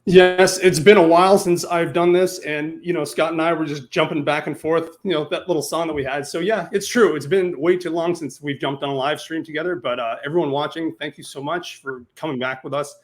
Yes, it's been a while since I've done this, and Scott and I were just jumping back and forth, that little song that we had. So yeah, it's true. It's been way too long since we've jumped on a live stream together. But everyone watching, thank you so much for coming back with us.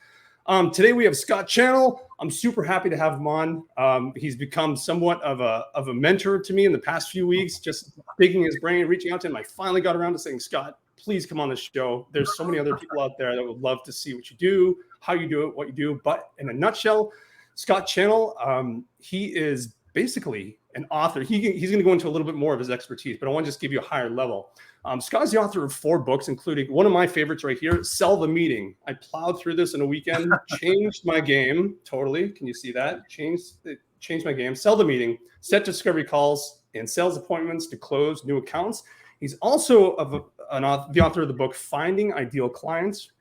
Today we have Scott Channell. I'm super happy to have him on. He's become somewhat of a mentor to me in the past few weeks, just picking his brain, reaching out to him. I finally got around to saying, Scott, please come on the show. There's so many other people out there that would love to see what you do, how you do it, what you do. But in a nutshell, Scott Channell, he is basically an author. He's going to go into a little bit more of his expertise, but I want to just give you a higher level. Scott's the author of 4 books, including one of my favorites right here, Sell the Meeting. I plowed through this in a weekend, changed my game totally. Can you see that? Changed my game. Sell the Meeting, set discovery calls and sales appointments to close new accounts. He's also the author of the book, Finding Ideal Clients.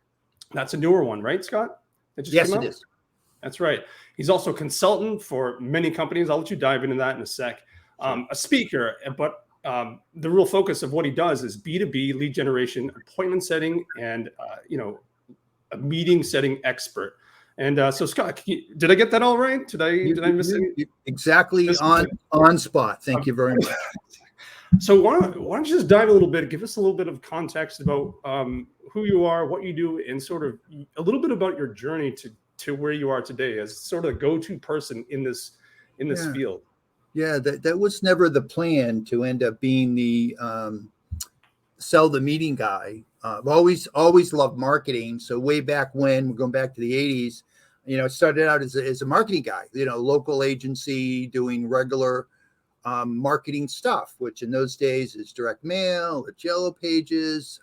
That's a newer one, right, Scott? Yes, it is. That's right. He's also a consultant for many companies. I'll let you dive into that in a sec. A speaker, but the real focus of what he does is B2B lead generation, appointment setting, and a meeting setting expert. And so, Scott, did I get that all right? Did I miss it? Exactly on spot. Thank you very much. So why don't you just dive a little bit, give us a little bit of context about who you are, what you do, and sort of a little bit about your journey to where you are today as sort of the go-to person in this field. Yeah, that was never the plan to end up being the sell the meeting guy. I've always loved marketing. So way back when, we're going back to the 80s, it started out as a marketing guy, local agency doing regular marketing stuff, which in those days is direct mail, it's yellow pages.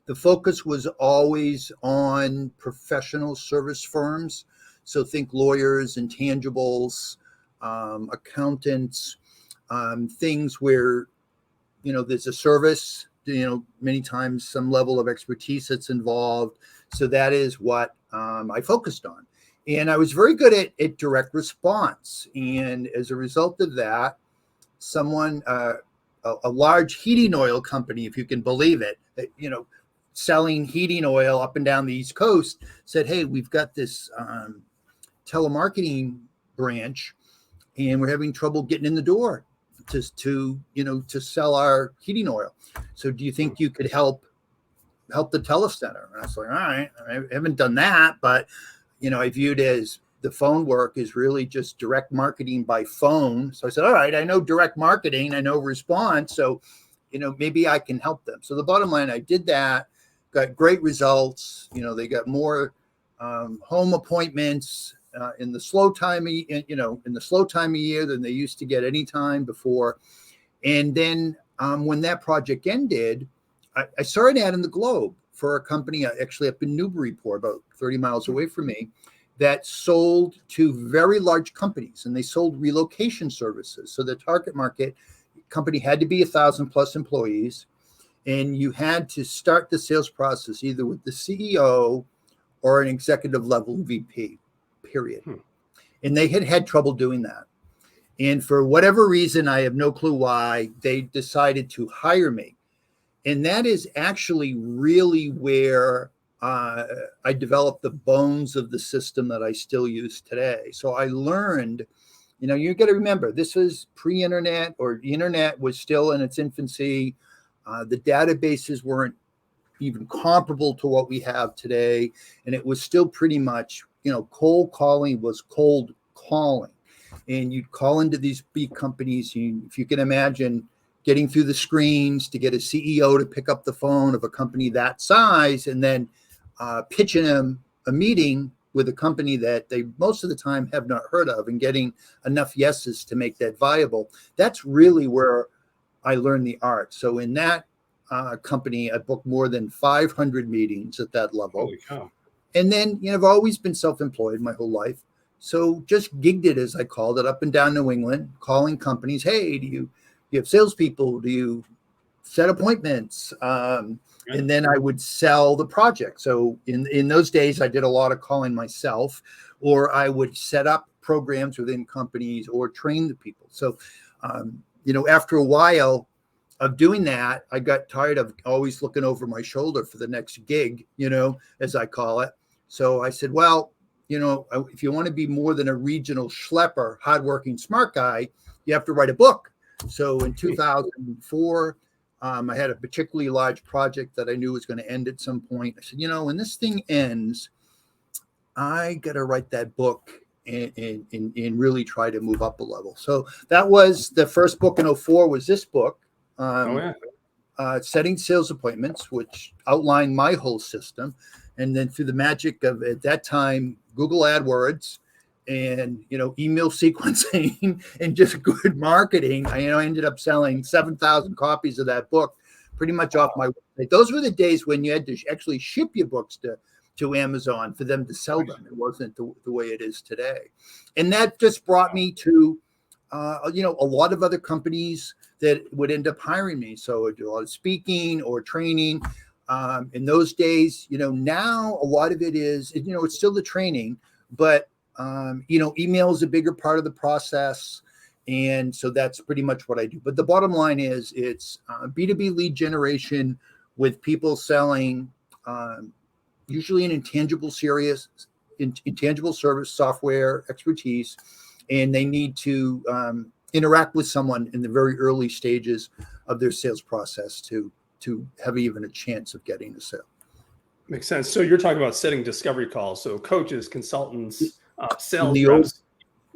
The focus was always on professional service firms. So think lawyers, intangibles, accountants, things where, there's a service, many times some level of expertise that's involved. So that is what I focused on. And I was very good at direct response. And as a result of that, someone, a large heating oil company, if you can believe it, selling heating oil up and down the East Coast, said, hey, we've got this telemarketing branch and we're having trouble getting in the door to sell our heating oil. So do you think you could help the telecenter? And I was like, all right, I haven't done that, but I viewed it as the phone work is really just direct marketing by phone. So I said, all right, I know direct marketing, I know response. So, maybe I can help them. So the bottom line, I did that, got great results. They got more home appointments in the slow time, in the slow time of year than they used to get any time before. And then when that project ended, I saw an ad in the Globe for a company actually up in Newburyport, about 30 miles away from me, that sold to very large companies, and they sold relocation services. So the target market company had to be 1,000 plus employees, and you had to start the sales process either with the CEO or an executive level VP, period. And they had trouble doing that. And for whatever reason, I have no clue why, they decided to hire me. And that is actually really where I developed the bones of the system that I still use today. So I learned, you got to remember, this was pre-internet, or the internet was still in its infancy. The databases weren't even comparable to what we have today. And it was still pretty much, cold calling was cold calling. And you'd call into these big companies. If you can imagine getting through the screens to get a CEO to pick up the phone of a company that size, and then pitching them a meeting with a company that they most of the time have not heard of, and getting enough yeses to make that viable. That's really where I learned the art. So in that company, I booked more than 500 meetings at that level. Holy cow. And then, I've always been self-employed my whole life. So just gigged it, as I called it, up and down New England, calling companies. Hey, do you have salespeople? Do you set appointments? And then I would sell the project. So in those days, I did a lot of calling myself, or I would set up programs within companies or train the people. So, after a while of doing that, I got tired of always looking over my shoulder for the next gig, as I call it. So I said, well, if you want to be more than a regional schlepper, hardworking, smart guy, you have to write a book. So in 2004, I had a particularly large project that I knew was going to end at some point. I said, when this thing ends, I got to write that book and really try to move up a level. So that was the first book in 2004 was this book, Setting Sales Appointments, which outlined my whole system. And then through the magic of, at that time, Google AdWords and, email sequencing and just good marketing, I ended up selling 7,000 copies of that book pretty much off my website. Those were the days when you had to actually ship your books to Amazon for them to sell them. It wasn't the way it is today. And that just brought me to, a lot of other companies that would end up hiring me. So I do a lot of speaking or training. In those days, now a lot of it is, it's still the training, but, email is a bigger part of the process. And so that's pretty much what I do. But the bottom line is it's B2B lead generation with people selling usually an intangible service software expertise, and they need to interact with someone in the very early stages of their sales process to have even a chance of getting a sale. Makes sense. So you're talking about setting discovery calls. So coaches, consultants, sales reps.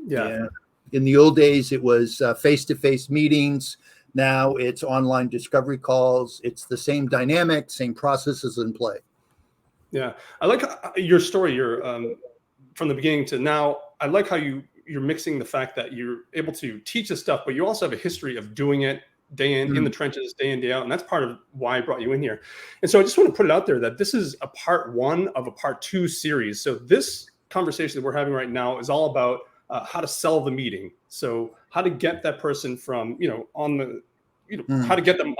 Yeah. In the old days, it was face-to-face meetings. Now it's online discovery calls. It's the same dynamic, same processes in play. Yeah. I like your story. You're from the beginning to now. I like how you're mixing the fact that you're able to teach this stuff, but you also have a history of doing it day in the trenches, day in, day out. And that's part of why I brought you in here. And so I just want to put it out there that this is a part 1 of a part 2 series. So this conversation that we're having right now is all about how to sell the meeting. So how to get that person from, how to get them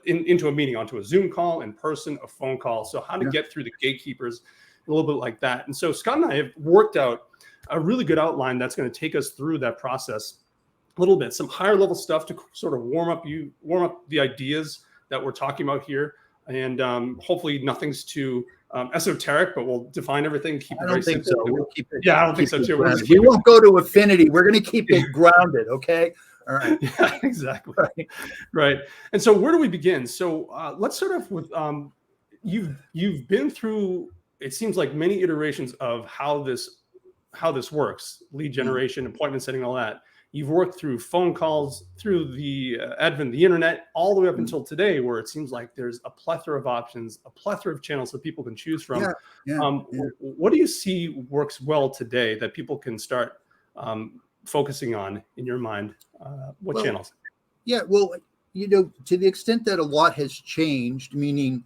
into a meeting, onto a Zoom call, in person, a phone call. So how to get through the gatekeepers, a little bit like that. And so Scott and I have worked out a really good outline that's going to take us through that process a little bit, some higher level stuff to sort of warm up the ideas that we're talking about here. And hopefully nothing's too esoteric, but we'll define everything, keep it very simple. So. We'll keep it, I don't think so too. We won't go to affinity. We're going to keep it grounded. Okay. All right. Yeah, exactly. Right. And so where do we begin? So let's start off with, you've been through, it seems like many iterations of how this works, lead generation, appointment setting, all that. You've worked through phone calls, through the advent of the internet, all the way up until today, where it seems like there's a plethora of options, a plethora of channels that people can choose from. What do you see works well today that people can start focusing on in your mind? What channels? Yeah, well, to the extent that a lot has changed, meaning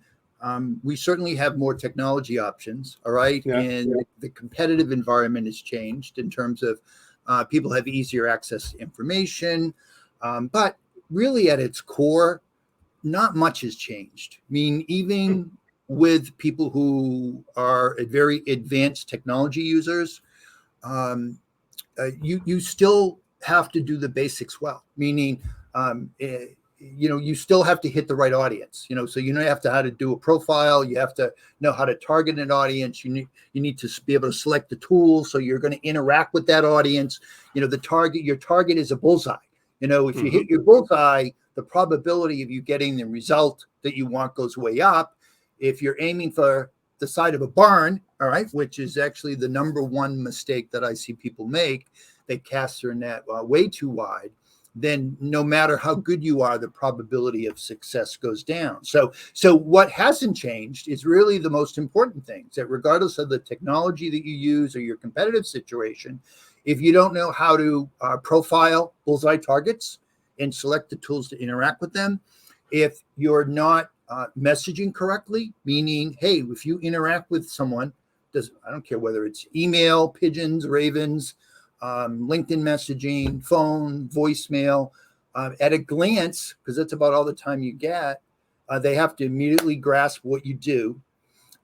we certainly have more technology options, all right? Yeah. And the competitive environment has changed in terms of people have easier access to information. But really at its core, not much has changed. I mean, even with people who are very advanced technology users, you still have to do the basics well, meaning, you still have to hit the right audience, so you have to how to do a profile. You have to know how to target an audience. You need to be able to select the tool. So you're going to interact with that audience. Your target is a bullseye. If you hit your bullseye, the probability of you getting the result that you want goes way up. If you're aiming for the side of a barn, all right, which is actually the number one mistake that I see people make, they cast their net way too wide, then no matter how good you are, the probability of success goes down. So what hasn't changed is really the most important things, that regardless of the technology that you use or your competitive situation, if you don't know how to profile bullseye targets and select the tools to interact with them, if you're not messaging correctly, meaning, hey, if you interact with someone, I don't care whether it's email, pigeons, ravens, LinkedIn messaging, phone, voicemail, at a glance, because that's about all the time you get, they have to immediately grasp what you do,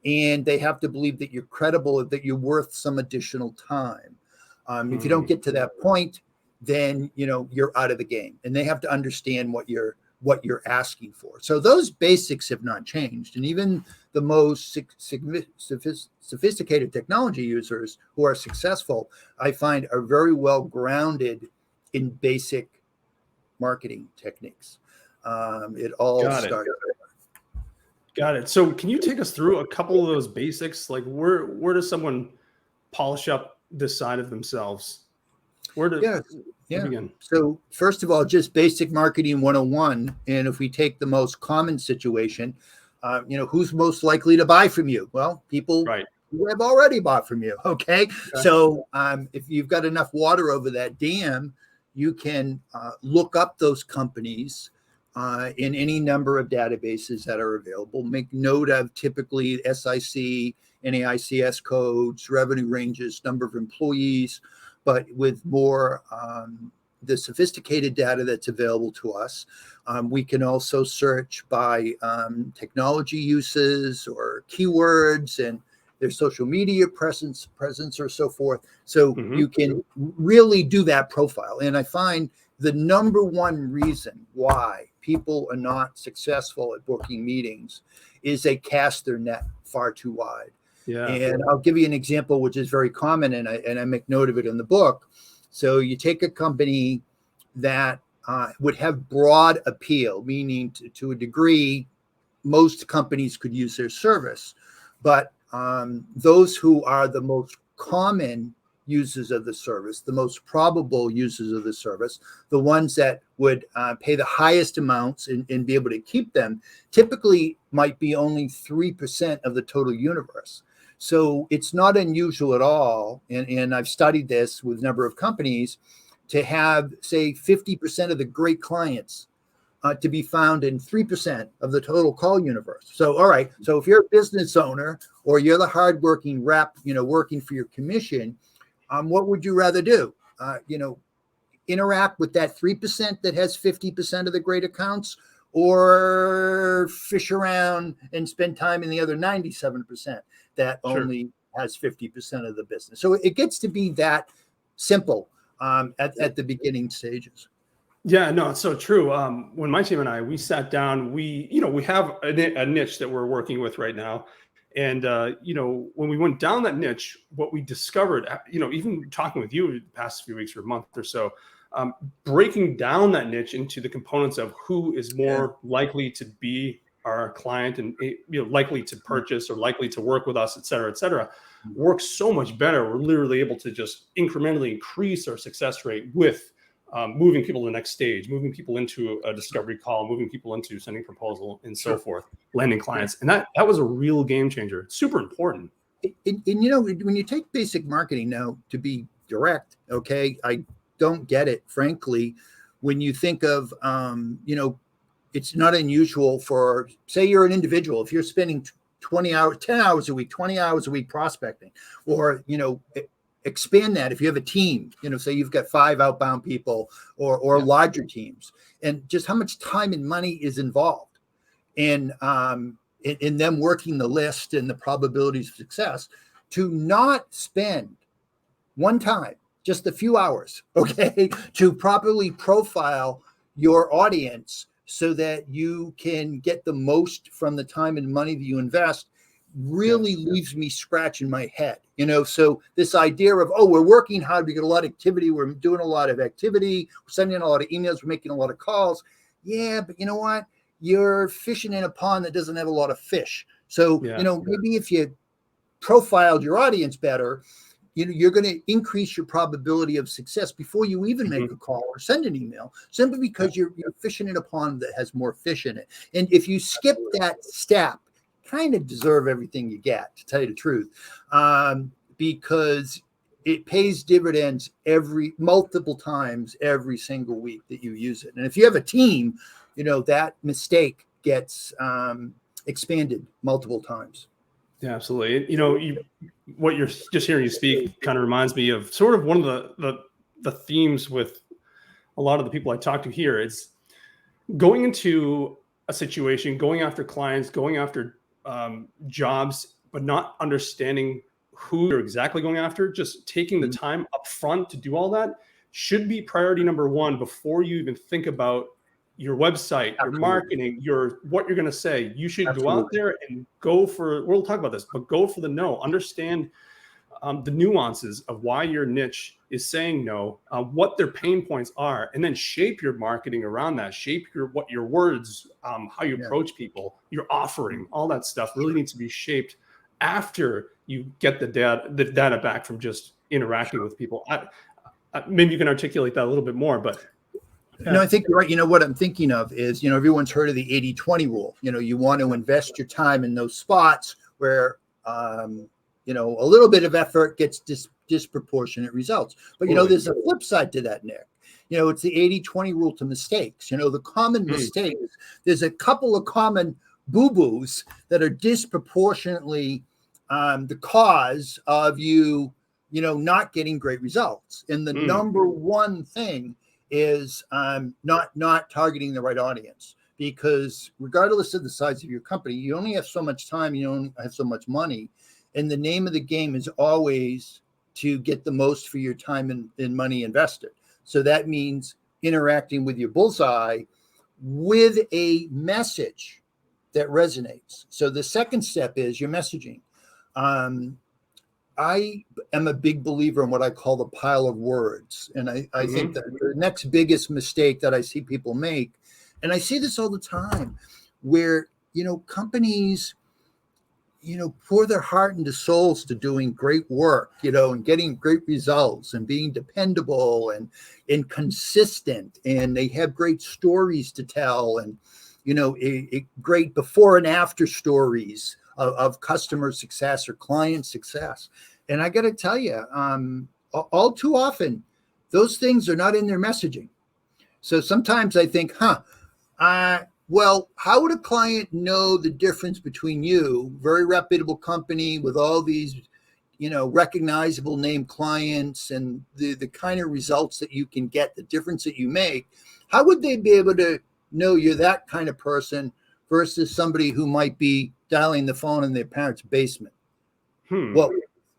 and they have to believe that you're credible, that you're worth some additional time. If you don't get to that point, then you're out of the game, and they have to understand what what you're asking for. So those basics have not changed. And even the most sophisticated technology users who are successful, I find, are very well grounded in basic marketing techniques. It all starts. Got it. So can you take us through a couple of those basics? Like where does someone polish up this side of themselves? Where to begin? So first of all, just basic marketing 101. And if we take the most common situation, who's most likely to buy from you? Well, people who have already bought from you. Okay. So if you've got enough water over that dam, you can look up those companies in any number of databases that are available. Make note of typically SIC, NAICS codes, revenue ranges, number of employees, but with more the sophisticated data that's available to us. We can also search by technology uses or keywords and their social media presence or so forth. So you can really do that profile. And I find the number one reason why people are not successful at booking meetings is they cast their net far too wide. Yeah. And I'll give you an example, which is very common, and I make note of it in the book. So you take a company that would have broad appeal, meaning to a degree, most companies could use their service, but those who are the most common users of the service, the most probable users of the service, the ones that would pay the highest amounts and be able to keep them, typically might be only 3% of the total universe. So it's not unusual at all, and I've studied this with a number of companies, to have, say, 50% of the great clients to be found in 3% of the total call universe. So, all right, so if you're a business owner or you're the hardworking rep, working for your commission, what would you rather do? Interact with that 3% that has 50% of the great accounts, or fish around and spend time in the other 97% that only has 50% of the business. So it gets to be that simple at the beginning stages. Yeah, no, it's so true. When my team and we sat down, we have a niche that we're working with right now. And, when we went down that niche, what we discovered, even talking with you the past few weeks or month or so, breaking down that niche into the components of who is more likely to be our client and likely to purchase or likely to work with us, et cetera, works so much better. We're literally able to just incrementally increase our success rate with moving people to the next stage, moving people into a discovery call, moving people into sending proposal and so forth, landing clients. And that was a real game changer. It's super important. And when you take basic marketing now, to be direct, okay, I don't get it, frankly, when you think of, it's not unusual for, say you're an individual, if you're spending 10 hours a week, 20 hours a week prospecting, or, expand that if you have a team, say you've got 5 outbound people or larger teams, and just how much time and money is involved in them working the list and the probabilities of success, to not spend one time, just a few hours, okay, to properly profile your audience so that you can get the most from the time and money that you invest, really leaves me scratching my head. So this idea of, we're working hard, we get a lot of activity, we're doing a lot of activity, we're sending a lot of emails, we're making a lot of calls. Yeah, but you know what? You're fishing in a pond that doesn't have a lot of fish. So, maybe if you profiled your audience better, you're going to increase your probability of success before you even make a call or send an email, simply because you're fishing in a pond that has more fish in it. And if you skip that step, kind of deserve everything you get, to tell you the truth, because it pays dividends multiple times every single week that you use it. And if you have a team, that mistake gets expanded multiple times. Yeah, absolutely. What you're just hearing you speak kind of reminds me of sort of one of the themes with a lot of the people I talk to here. It's going into a situation, going after clients, going after jobs, but not understanding who you're exactly going after. Just taking the time up front to do all that should be priority number one before you even think about your website, your Absolutely. marketing, what you're going to say. You should go out Absolutely. there and go for, we'll talk about this, but go for the no. Understand the nuances of why your niche is saying no, what their pain points are, and then shape your marketing around that. Shape your words, how you approach people, your offering, all that stuff really needs to be shaped after you get the data back from just interacting with people. Maybe you can articulate that a little bit more, but No, I think you're right. What I'm thinking of is, everyone's heard of the 80-20 rule. You want to invest your time in those spots where, a little bit of effort gets disproportionate results. But, there's a flip side to that, Nick. It's the 80-20 rule to mistakes. The common mistakes, there's a couple of common boo-boos that are disproportionately the cause of you not getting great results. And the number one thing is not targeting the right audience, because regardless of the size of your company, you only have so much time, you don't have so much money, and the name of the game is always to get the most for your time and money invested. So that means interacting with your bullseye with a message that resonates. So the second step is your messaging. I am a big believer in what I call the pile of words. And I think that the next biggest mistake that I see people make, and I see this all the time, where, companies, pour their heart and souls to doing great work, and getting great results and being dependable and consistent. And they have great stories to tell and, great before and after stories of customer success or client success. And I got to tell you, all too often, those things are not in their messaging. So sometimes I think, well, how would a client know the difference between you, very reputable company with all these, recognizable name clients and the kind of results that you can get, the difference that you make? How would they be able to know you're that kind of person versus somebody who might be dialing the phone in their parents' basement? Well,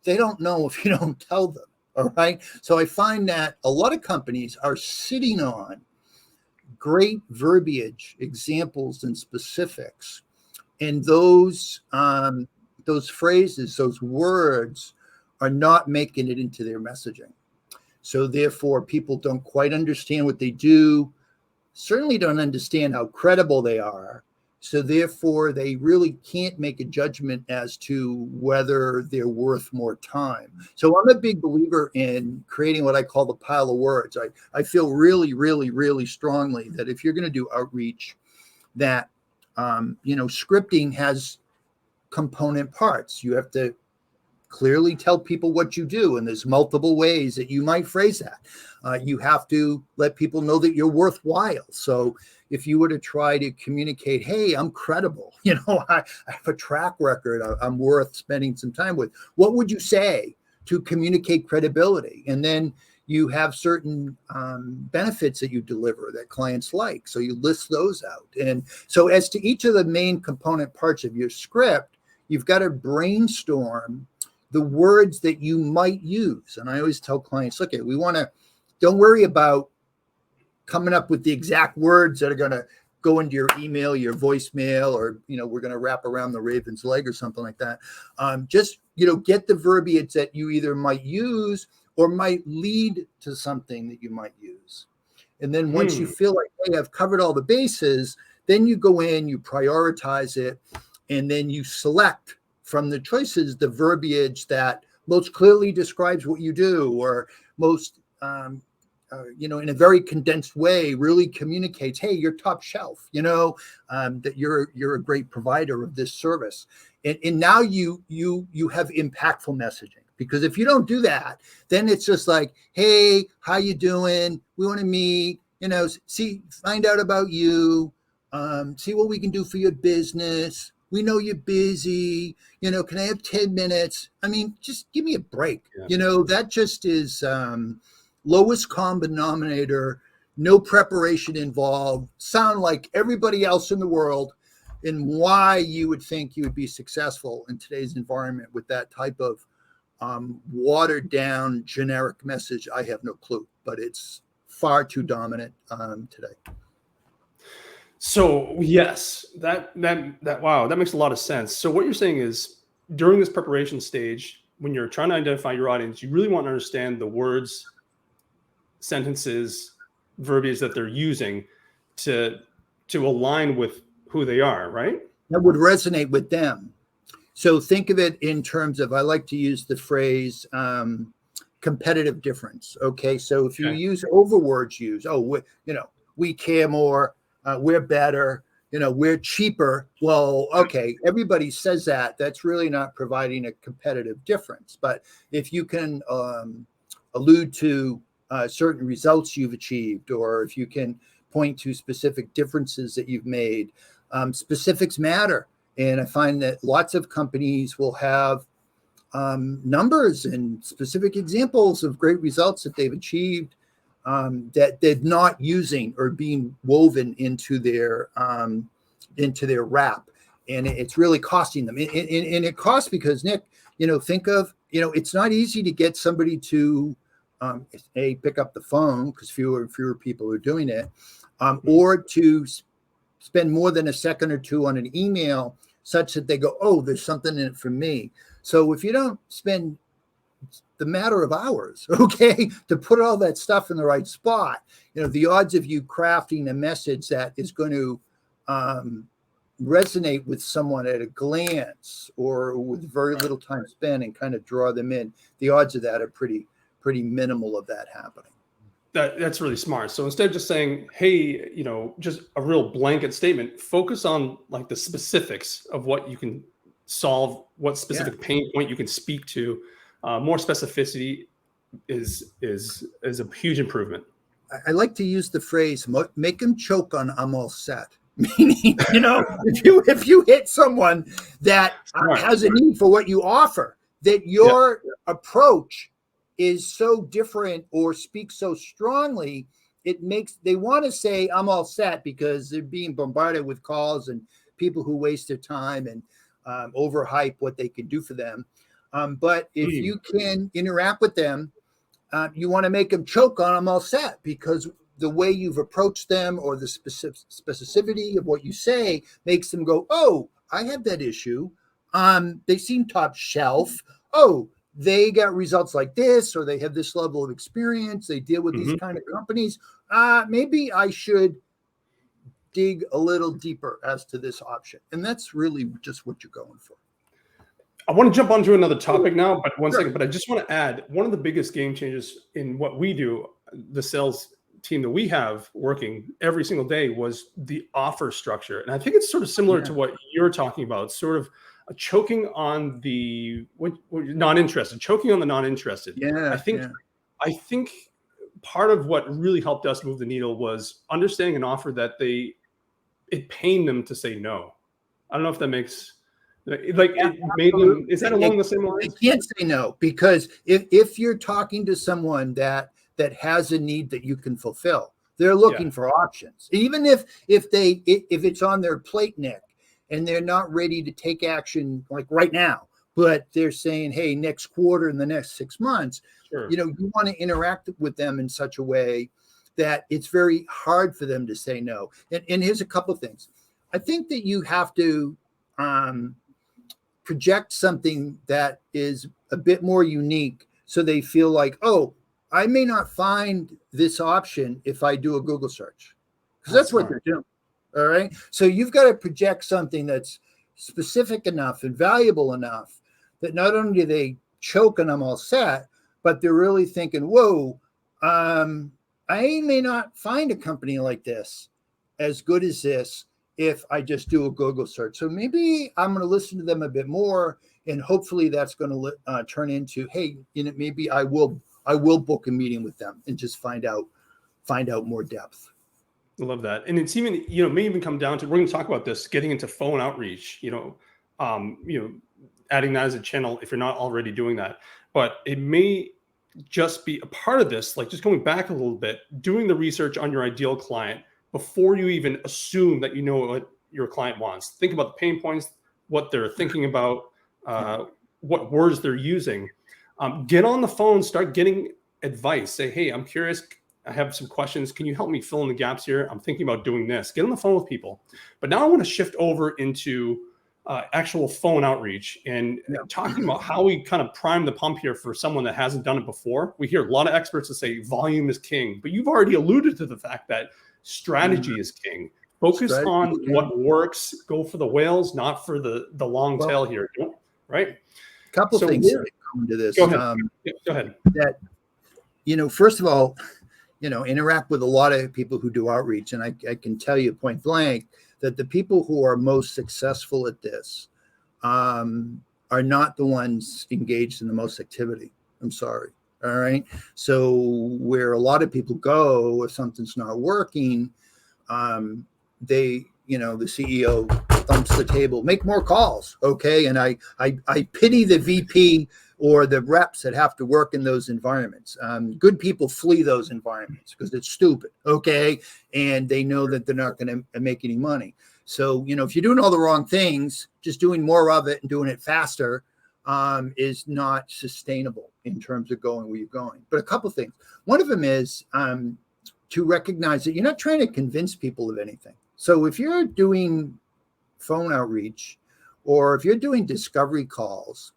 they don't know if you don't tell them. All right. So I find that a lot of companies are sitting on great verbiage, examples, and specifics. And those phrases, those words are not making it into their messaging. So therefore, people don't quite understand what they do, certainly don't understand how credible they are. So therefore, they really can't make a judgment as to whether they're worth more time. So I'm a big believer in creating what I call the pile of words. I feel really, really, really strongly that if you're going to do outreach, that, scripting has component parts. You have to clearly tell people what you do, and there's multiple ways that you might phrase that. You have to let people know that you're worthwhile. So if you were to try to communicate, hey, I'm credible, I have a track record, I'm worth spending some time with, what would you say to communicate credibility? And then you have certain benefits that you deliver that clients like. So you list those out. And so as to each of the main component parts of your script, you've got to brainstorm the words that you might use. And I always tell clients, look, don't worry about coming up with the exact words that are going to go into your email, your voicemail, or, we're going to wrap around the raven's leg or something like that. Just, get the verbiage that you either might use or might lead to something that you might use. And then once you feel like, hey, I've covered all the bases, then you go in, you prioritize it, and then you select from the choices the verbiage that most clearly describes what you do, or most, in a very condensed way, really communicates, hey, you're top shelf, that you're a great provider of this service. And now you have impactful messaging. Because if you don't do that, then it's just like, hey, how you doing? We want to meet, find out about you, see what we can do for your business. We know you're busy, can I have 10 minutes? I mean, just give me a break. Yeah. That just is lowest common denominator, no preparation involved, sound like everybody else in the world, and why you would think you would be successful in today's environment with that type of watered down generic message. I have no clue, but it's far too dominant today. So yes, wow, that makes a lot of sense. So what you're saying is during this preparation stage, when you're trying to identify your audience, you really want to understand the words, sentences, verbiage that they're using to align with who they are, right? That would resonate with them. So think of it in terms of, I like to use the phrase competitive difference. Okay. So if you Okay. use overwords, we care more, we're better, we're cheaper. Well, okay, everybody says that. That's really not providing a competitive difference. But if you can allude to certain results you've achieved, or if you can point to specific differences that you've made, specifics matter. And I find that lots of companies will have numbers and specific examples of great results that they've achieved that they're not using or being woven into their wrap, and it's really costing them. And it costs because, Nick, think of, it's not easy to get somebody to pick up the phone, because fewer and fewer people are doing it, or to spend more than a second or two on an email such that they go, oh, there's something in it for me. So if you don't spend the matter of hours, okay, to put all that stuff in the right spot, the odds of you crafting a message that is going to resonate with someone at a glance or with very little time spent and kind of draw them in, the odds of that are pretty minimal of that happening. That's really smart. So instead of just saying, hey, just a real blanket statement, focus on like the specifics of what you can solve, what specific pain point you can speak to. More specificity is a huge improvement. I like to use the phrase, make them choke on I'm all set. Meaning, if you hit someone that has a need for what you offer, that your approach is so different or speaks so strongly, they want to say I'm all set because they're being bombarded with calls and people who waste their time and overhype what they can do for them. But if you can interact with them, you want to make them choke on I'm all set, because the way you've approached them or the specificity of what you say makes them go, oh, I have that issue. They seem top shelf. Oh, they got results like this, or they have this level of experience. They deal with these kind of companies. Maybe I should dig a little deeper as to this option. And that's really just what you're going for. I want to jump onto another topic now, but one second. But I just want to add, one of the biggest game changers in what we do, the sales team that we have working every single day, was the offer structure. And I think it's sort of similar to what you're talking about, sort of choking on the non-interested, choking on the non-interested. I think part of what really helped us move the needle was understanding an offer that it pained them to say no. I don't know if that makes it made them. Is that along the same lines? I can't say no, because if you're talking to someone that has a need that you can fulfill, they're looking for options. Even if it's on their plate, Nick, and they're not ready to take action like right now, but they're saying, hey, next quarter, in the next 6 months, you want to interact with them in such a way that it's very hard for them to say no. And here's a couple of things. I think that you have to project something that is a bit more unique, so they feel like, oh, I may not find this option if I do a Google search, because that's what they're doing. All right. So you've got to project something that's specific enough and valuable enough that not only do they choke and I'm all set, but they're really thinking, whoa, I may not find a company like this as good as this if I just do a Google search. So maybe I'm going to listen to them a bit more, and hopefully that's going to turn into, hey, maybe I will book a meeting with them and just find out more depth. I love that. And it's even, may even come down to, we're going to talk about this, getting into phone outreach, adding that as a channel if you're not already doing that. But it may just be a part of this, like just going back a little bit, doing the research on your ideal client before you even assume that you know what your client wants. Think about the pain points, what they're thinking about, what words they're using. Get on the phone, start getting advice. Say, hey, I'm curious. I have some questions. Can you help me fill in the gaps here? I'm thinking about doing this. Get on the phone with people. But now I want to shift over into actual phone outreach and talking about how we kind of prime the pump here for someone that hasn't done it before. We hear a lot of experts that say volume is king, but you've already alluded to the fact that strategy is king. Focus on what works. Go for the whales, not for the long tail here, right? A couple things that come into this. Go ahead. Go ahead. That, first of all, interact with a lot of people who do outreach. And I can tell you point blank that the people who are most successful at this are not the ones engaged in the most activity. I'm sorry. All right. So where a lot of people go, if something's not working, the CEO thumps the table, make more calls. Okay. And I pity the VP or the reps that have to work in those environments. Good people flee those environments because it's stupid, okay? And they know that they're not going to make any money. So, if you're doing all the wrong things, just doing more of it and doing it faster is not sustainable in terms of going where you're going. But a couple things. One of them is to recognize that you're not trying to convince people of anything. So if you're doing phone outreach or if you're doing discovery calls,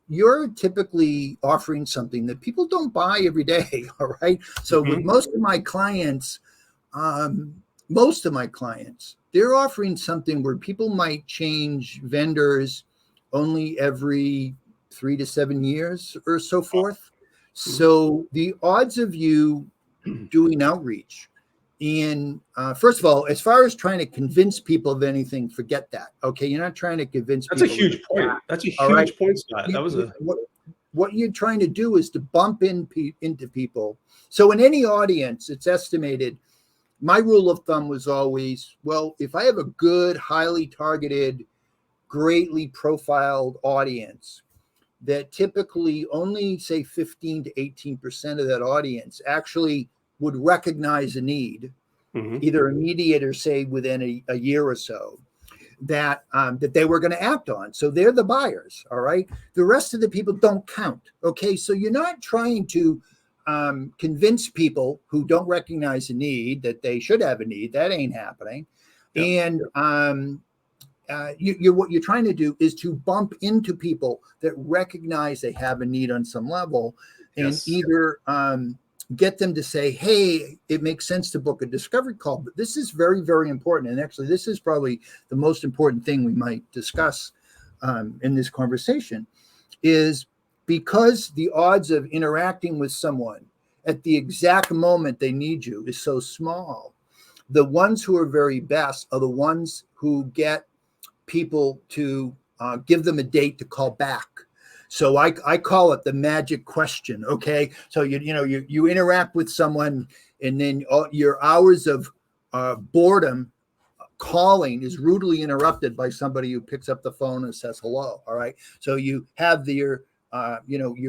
you're typically offering something that people don't buy every day. All right. So with most of my clients, they're offering something where people might change vendors only every 3 to 7 years or so forth. So the odds of you doing outreach first of all, as far as trying to convince people of anything, forget that. Okay. You're not trying to convince people. That's a huge point. That's a huge point, Scott. That was what you're trying to do is to bump into people. So in any audience, it's estimated, my rule of thumb was always, well, if I have a good, highly targeted, greatly profiled audience, that typically only say 15 to 18% of that audience actually would recognize a need, either immediate or say within a year or so, that they were going to act on. So they're the buyers, all right? The rest of the people don't count, okay? So you're not trying to convince people who don't recognize a need that they should have a need. That ain't happening. Yep. And what you're trying to do is to bump into people that recognize they have a need on some level, and either get them to say, hey, it makes sense to book a discovery call. But this is very, very important. And actually, this is probably the most important thing we might discuss in this conversation, is because the odds of interacting with someone at the exact moment they need you is so small. The ones who are very best are the ones who get people to give them a date to call back. So I call it the magic question. Okay. So you interact with someone, and then your hours of boredom calling is rudely interrupted by somebody who picks up the phone and says hello. All right. So you have your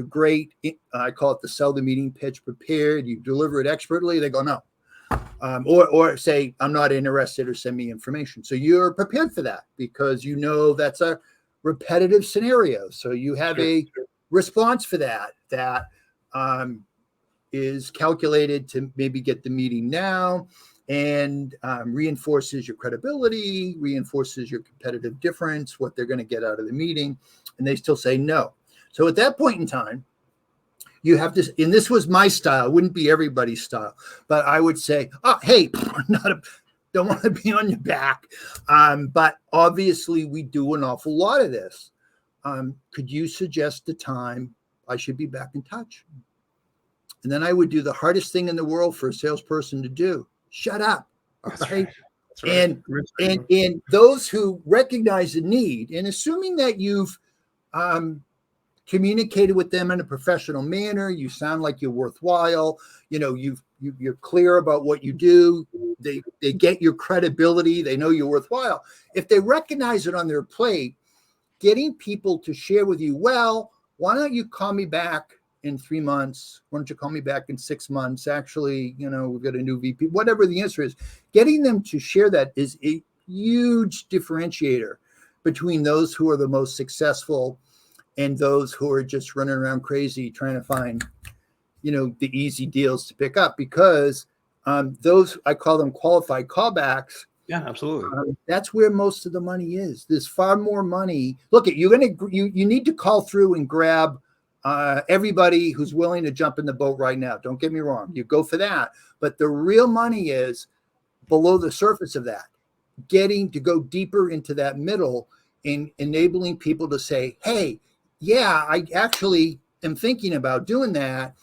great, I call it the sell the meeting pitch prepared. You deliver it expertly. They go, no. Or say, I'm not interested, or send me information. So you're prepared for that because that's a repetitive scenario. So you have a response for that is calculated to maybe get the meeting now, and reinforces your credibility, reinforces your competitive difference, what they're going to get out of the meeting, and they still say no. So at that point in time, you have to, and this was my style, wouldn't be everybody's style, but I would say, oh, hey, don't want to be on your back. But obviously we do an awful lot of this. Could you suggest the time I should be back in touch? And then I would do the hardest thing in the world for a salesperson to do. Shut up. That's right? right. And those who recognize the need, and assuming that you've communicated with them in a professional manner, you sound like you're worthwhile, you're clear about what you do, they get your credibility, they know you're worthwhile. If they recognize it on their plate, getting people to share with you, well, why don't you call me back in 3 months? Why don't you call me back in 6 months? Actually, we've got a new VP, whatever the answer is. Getting them to share that is a huge differentiator between those who are the most successful and those who are just running around crazy trying to find, the easy deals to pick up, because those, I call them qualified callbacks. Yeah, absolutely. That's where most of the money is. There's far more money. Look, you need to call through and grab everybody who's willing to jump in the boat right now. Don't get me wrong. You go for that. But the real money is below the surface of that, getting to go deeper into that middle and enabling people to say, hey, yeah, I actually am thinking about doing that.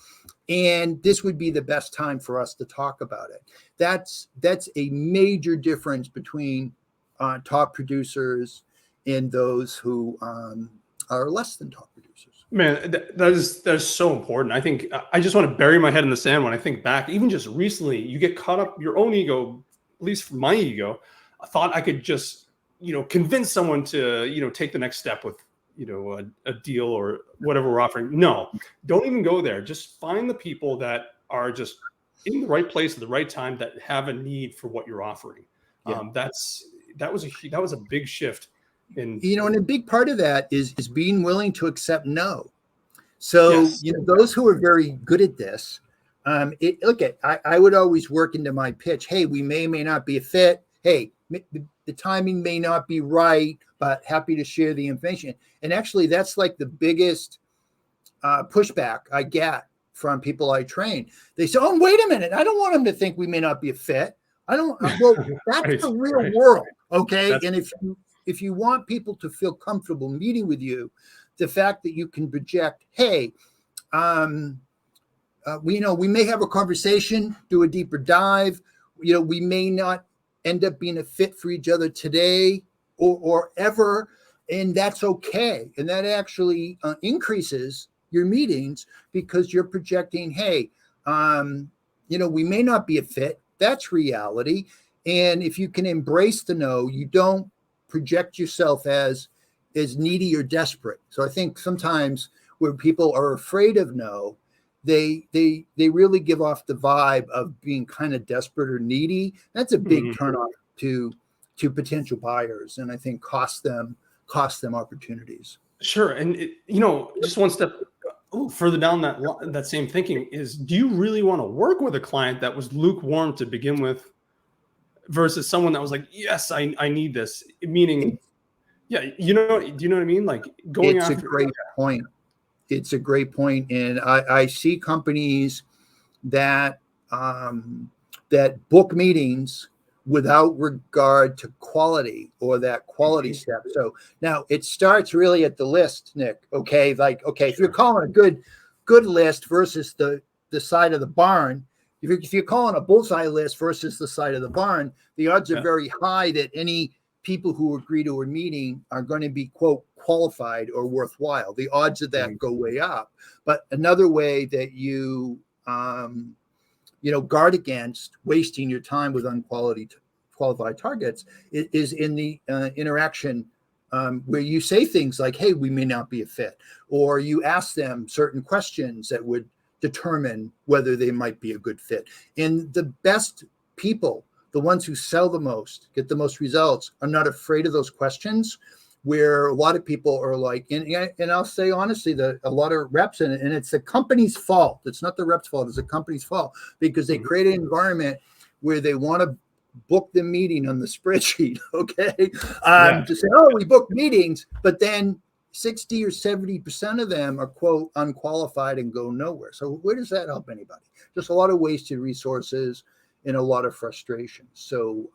And this would be the best time for us to talk about it. That's a major difference between top producers and those who are less than top producers. Man, that is so important. I think I just want to bury my head in the sand when I think back. Even just recently, you get caught up your own ego. At least for my ego, I thought I could just convince someone to take the next step with a deal or whatever we're offering. No, don't even go there. Just find the people that are just in the right place at the right time, that have a need for what you're offering. Yeah. That was a big shift. And a big part of that is being willing to accept no. So yes. Those who are very good at this, I would always work into my pitch. Hey, we may not be a fit. Hey, the timing may not be right, but happy to share the information. And actually, that's like the biggest pushback I get from people I train. They say, "Oh, wait a minute! I don't want them to think we may not be a fit. I don't." Well, that's Right, the real right. world, okay? That's- And if you want people to feel comfortable meeting with you, the fact that you can project, hey, we may have a conversation, do a deeper dive. We may not end up being a fit for each other today or ever, and that's okay. And that actually increases your meetings, because you're projecting, hey, we may not be a fit. That's reality. And if you can embrace the no, you don't project yourself as needy or desperate. So I think sometimes where people are afraid of no, they really give off the vibe of being kind of desperate or needy. That's a big turnoff to potential buyers, and I think cost them opportunities. Sure. And just one step further down that same thinking is, do you really want to work with a client that was lukewarm to begin with versus someone that was like, yes, I need this, meaning, yeah, do you know what I mean? Like going It's after. a great point. It's a great point. And I see companies that book meetings without regard to quality or that quality step. So now it starts really at the list, Nick. Okay. Like, okay, if you're calling a good list versus the side of the barn, if you're calling a bullseye list versus the side of the barn, the odds are very high that any people who agree to a meeting are going to be, quote, qualified or worthwhile. The odds of that go way up. But another way that you guard against wasting your time with qualified targets is in the interaction where you say things like, hey, we may not be a fit, or you ask them certain questions that would determine whether they might be a good fit. And the best people, the ones who sell the most, get the most results, are not afraid of those questions, where a lot of people are like, and I'll say honestly, a lot of reps in it, and it's the company's fault. It's not the rep's fault. It's the company's fault, because they create an environment where they want to book the meeting on the spreadsheet, okay? To say, oh, we book meetings, but then 60 or 70% of them are, quote, unqualified and go nowhere. So where does that help anybody? Just a lot of wasted resources and a lot of frustration. So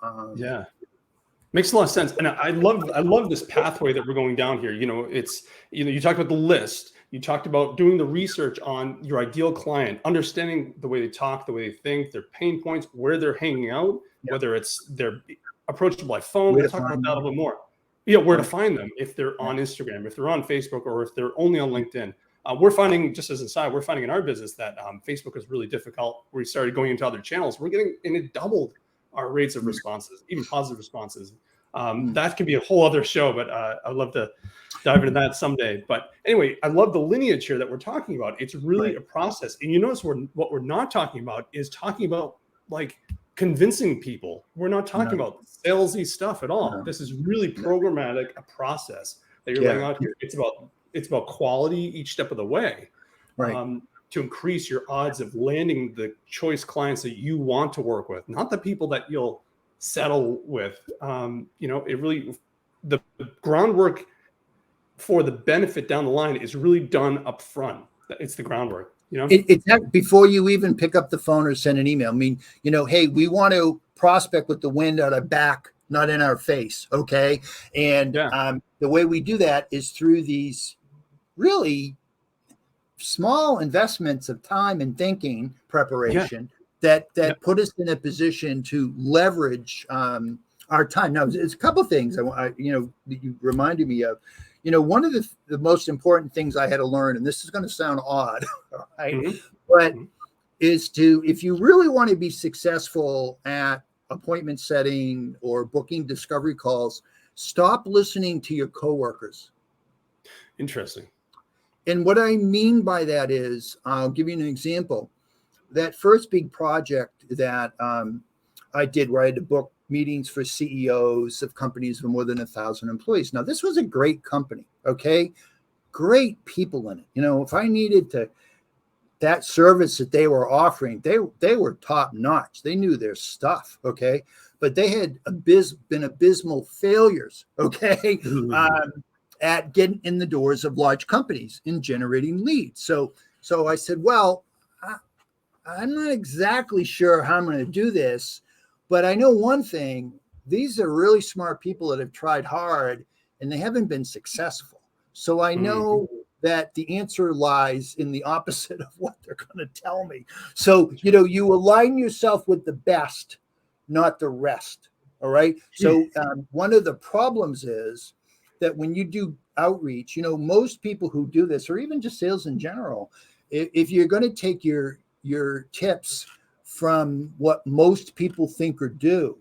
makes a lot of sense. And I love this pathway that we're going down here. It's, you talked about the list, you talked about doing the research on your ideal client, understanding the way they talk, the way they think, their pain points, where they're hanging out, whether it's they're approachable by phone. We'll talk about that a little bit more. Where to find them, if they're on Instagram, if they're on Facebook, or if they're only on LinkedIn. We're finding, just as an aside, we're finding in our business that Facebook is really difficult. We started going into other channels. We're getting, and it doubled our rates of responses, even positive responses. That could be a whole other show, but I'd love to dive into that someday. But anyway, I love the lineage here that we're talking about. It's really a process. And you notice what we're not talking about is talking about like convincing people. We're not talking about salesy stuff at all. This is really programmatic, a process that you're laying out here. It's about quality each step of the way. Right. to increase your odds of landing the choice clients that you want to work with, not the people that you'll settle with. It really, the groundwork for the benefit down the line is really done up front. It's the groundwork, It's before you even pick up the phone or send an email. I mean, hey, we want to prospect with the wind at our back, not in our face. Okay. And the way we do that is through these really small investments of time and thinking preparation that put us in a position to leverage our time. Now, it's a couple of things that you reminded me of. One of the most important things I had to learn, and this is going to sound odd, right? But is if you really want to be successful at appointment setting or booking discovery calls, stop listening to your coworkers. Interesting. And what I mean by that is, I'll give you an example. That first big project that I did, where I had to book meetings for CEOs of companies with more than 1,000 employees. Now, this was a great company, okay? Great people in it. If I needed that service that they were offering, they were top notch. They knew their stuff, okay? But they had been abysmal failures, okay, at getting in the doors of large companies and generating leads. So I said, well, I'm not exactly sure how I'm going to do this, but I know one thing. These are really smart people that have tried hard and they haven't been successful. So I know that the answer lies in the opposite of what they're going to tell me. So, you align yourself with the best, not the rest. All right. So one of the problems is that when you do outreach, most people who do this, or even just sales in general, if you're going to take your tips from what most people think or do,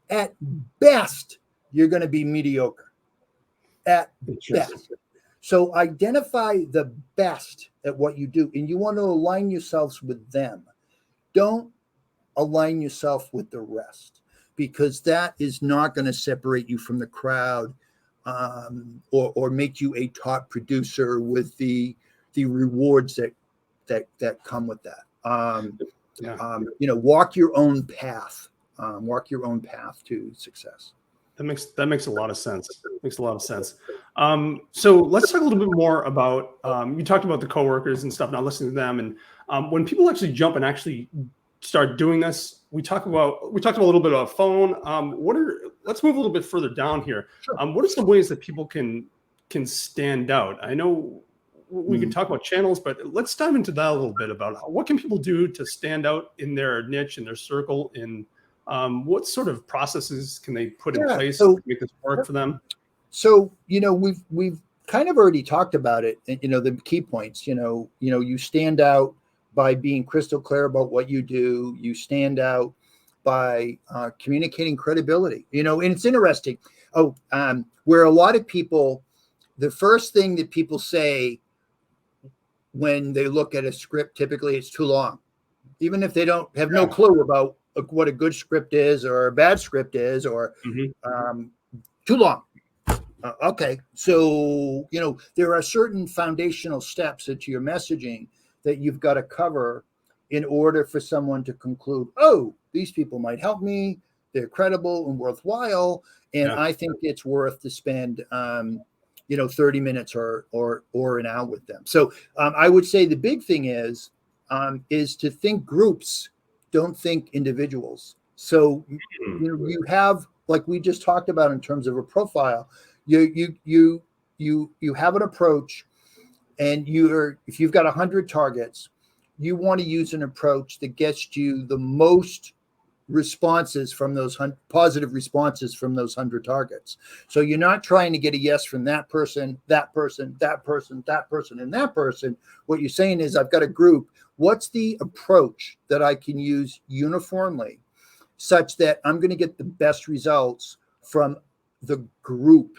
at best, you're going to be mediocre. At best. So identify the best at what you do, and you want to align yourselves with them. Don't align yourself with the rest, because that is not going to separate you from the crowd, or make you a top producer with the rewards that come with that. Walk your own path. Walk your own path to success. That makes a lot of sense. So let's talk a little bit more about, you talked about the coworkers and stuff, not listening to them. And when people actually jump and actually start doing this, we talked about a little bit about phone. Let's move a little bit further down here. Sure. What are some ways that people can stand out? I know we can talk about channels, but let's dive into that a little bit about what can people do to stand out in their niche, in their circle, and what sort of processes can they put in place to make this work for them? So, we've kind of already talked about it, and, the key points, you stand out by being crystal clear about what you do. You stand out by communicating credibility, and it's interesting. Where a lot of people, the first thing that people say when they look at a script, typically it's too long, even if they don't have no clue about what a good script is or a bad script is, or too long. Okay. So, there are certain foundational steps to your messaging that you've got to cover in order for someone to conclude, oh, these people might help me. They're credible and worthwhile. And I think it's worth to spend, 30 minutes or an hour with them. So I would say the big thing is to think groups, don't think individuals. So you have, like we just talked about in terms of a profile, you have an approach, and if you've got 100 targets, you want to use an approach that gets you the most responses from those positive responses from those 100 targets. So you're not trying to get a yes from that person, that person, that person, that person, and that person. What you're saying is, I've got a group. What's the approach that I can use uniformly such that I'm going to get the best results from the group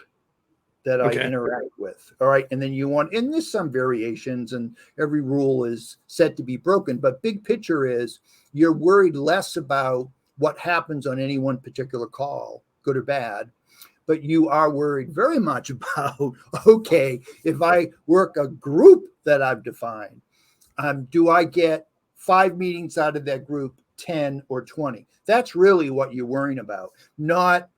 that I interact with? All right. And then and there's some variations, and every rule is said to be broken, but big picture is, you're worried less about what happens on any one particular call, good or bad, but you are worried very much about, okay, if I work a group that I've defined, Do I get 5 meetings out of that group, 10 or 20? That's really what you're worrying about, not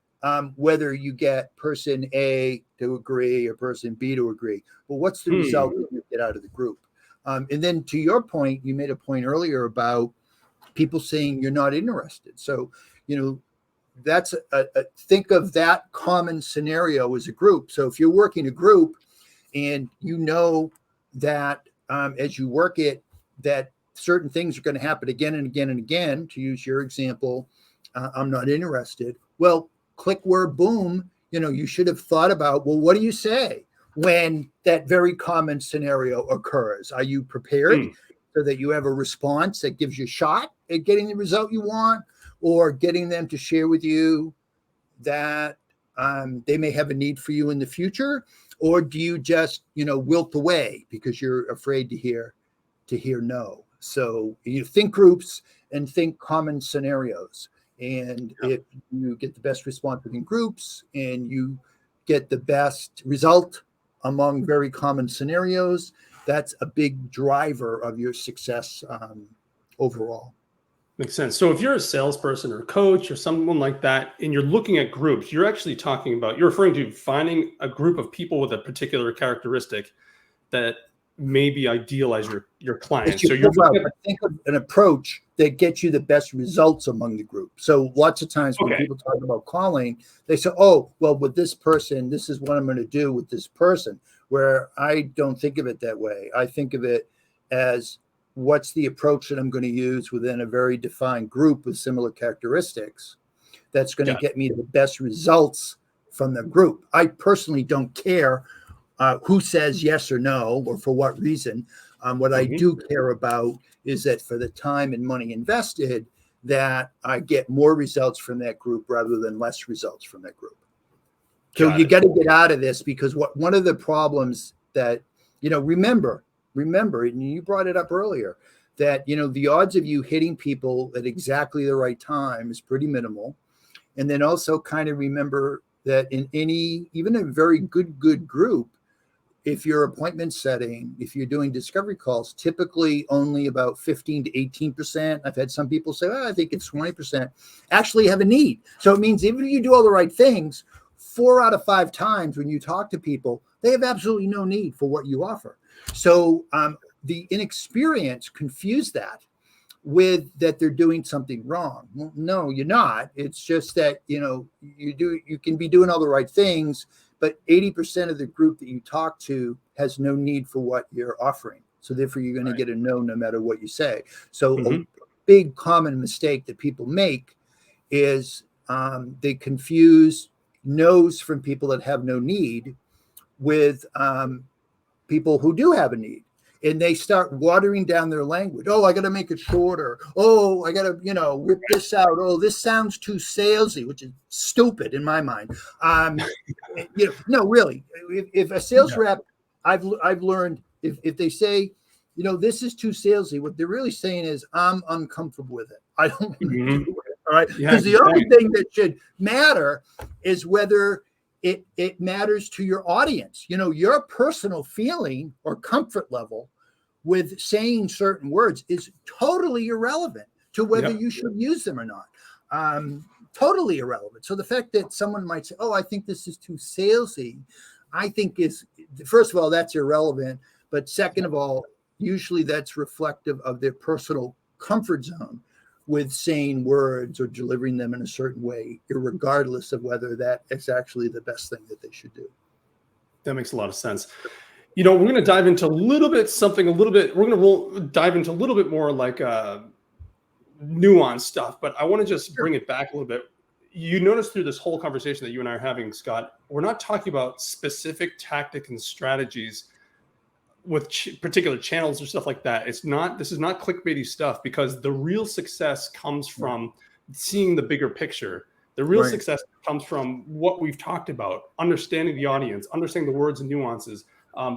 whether you get person A to agree or person B to agree. But what's the result that you get out of the group? And then to your point, you made a point earlier about people saying you're not interested. So, that's think of that common scenario as a group. So if you're working a group and you know that as you work it, that certain things are going to happen again and again and again, to use your example, I'm not interested. Well, click where boom, you should have thought about, well, what do you say when that very common scenario occurs? Are you prepared so that you have a response that gives you a shot at getting the result you want, or getting them to share with you that they may have a need for you in the future? Or do you just, wilt away because you're afraid to hear no? So you think groups and think common scenarios. And if you get the best response within groups and you get the best result among very common scenarios, that's a big driver of your success overall. Makes sense. So if you're a salesperson or a coach or someone like that, and you're looking at groups, you're actually you're referring to finding a group of people with a particular characteristic that maybe idealize your client. So think of an approach that gets you the best results among the group. So lots of times when people talk about calling, they say, oh, well, with this person, this is what I'm going to do with this person, where I don't think of it that way. I think of it as, what's the approach that I'm going to use within a very defined group with similar characteristics that's going to get me the best results from the group. I personally don't care who says yes or no, or for what reason. What I do care about is that for the time and money invested, that I get more results from that group rather than less results from that group. So you got to get out of this, because one of the problems that, remember, and you brought it up earlier, that, the odds of you hitting people at exactly the right time is pretty minimal. And then also kind of remember that in even a very good group, if you're appointment setting, if you're doing discovery calls, typically only about 15 to 18%. I've had some people say, I think it's 20%, actually have a need. So it means even if you do all the right things, 4 out of 5 times when you talk to people, they have absolutely no need for what you offer. So the inexperience confuse that with that they're doing something wrong. Well, no, you're not. It's just that, you can be doing all the right things, but 80% of the group that you talk to has no need for what you're offering. So therefore, you're going to get a no matter what you say. So a big common mistake that people make is they confuse no's from people that have no need with people who do have a need. And they start watering down their language. Oh, I got to make it shorter. Oh, I got to, rip this out. Oh, this sounds too salesy, which is stupid in my mind. No, really. If a sales rep, I've learned if they say, this is too salesy, what they're really saying is, I'm uncomfortable with it. I don't want to do it. All right. Because the only thing that should matter is whether it matters to your audience. Your personal feeling or comfort level with saying certain words is totally irrelevant to whether you should use them or not. Totally irrelevant. So the fact that someone might say, oh, I think this is too salesy, I think is, first of all, that's irrelevant. But second of all, usually that's reflective of their personal comfort zone with saying words or delivering them in a certain way, regardless of whether that is actually the best thing that they should do. That makes a lot of sense. We're going to dive into we're going to dive into a little bit more like nuanced stuff, but I want to just bring it back a little bit. You notice through this whole conversation that you and I are having, Scott, we're not talking about specific tactics and strategies with particular channels or stuff like that. This is not clickbaity stuff, because the real success comes from seeing the bigger picture. The real success comes from what we've talked about, understanding the audience, understanding the words and nuances,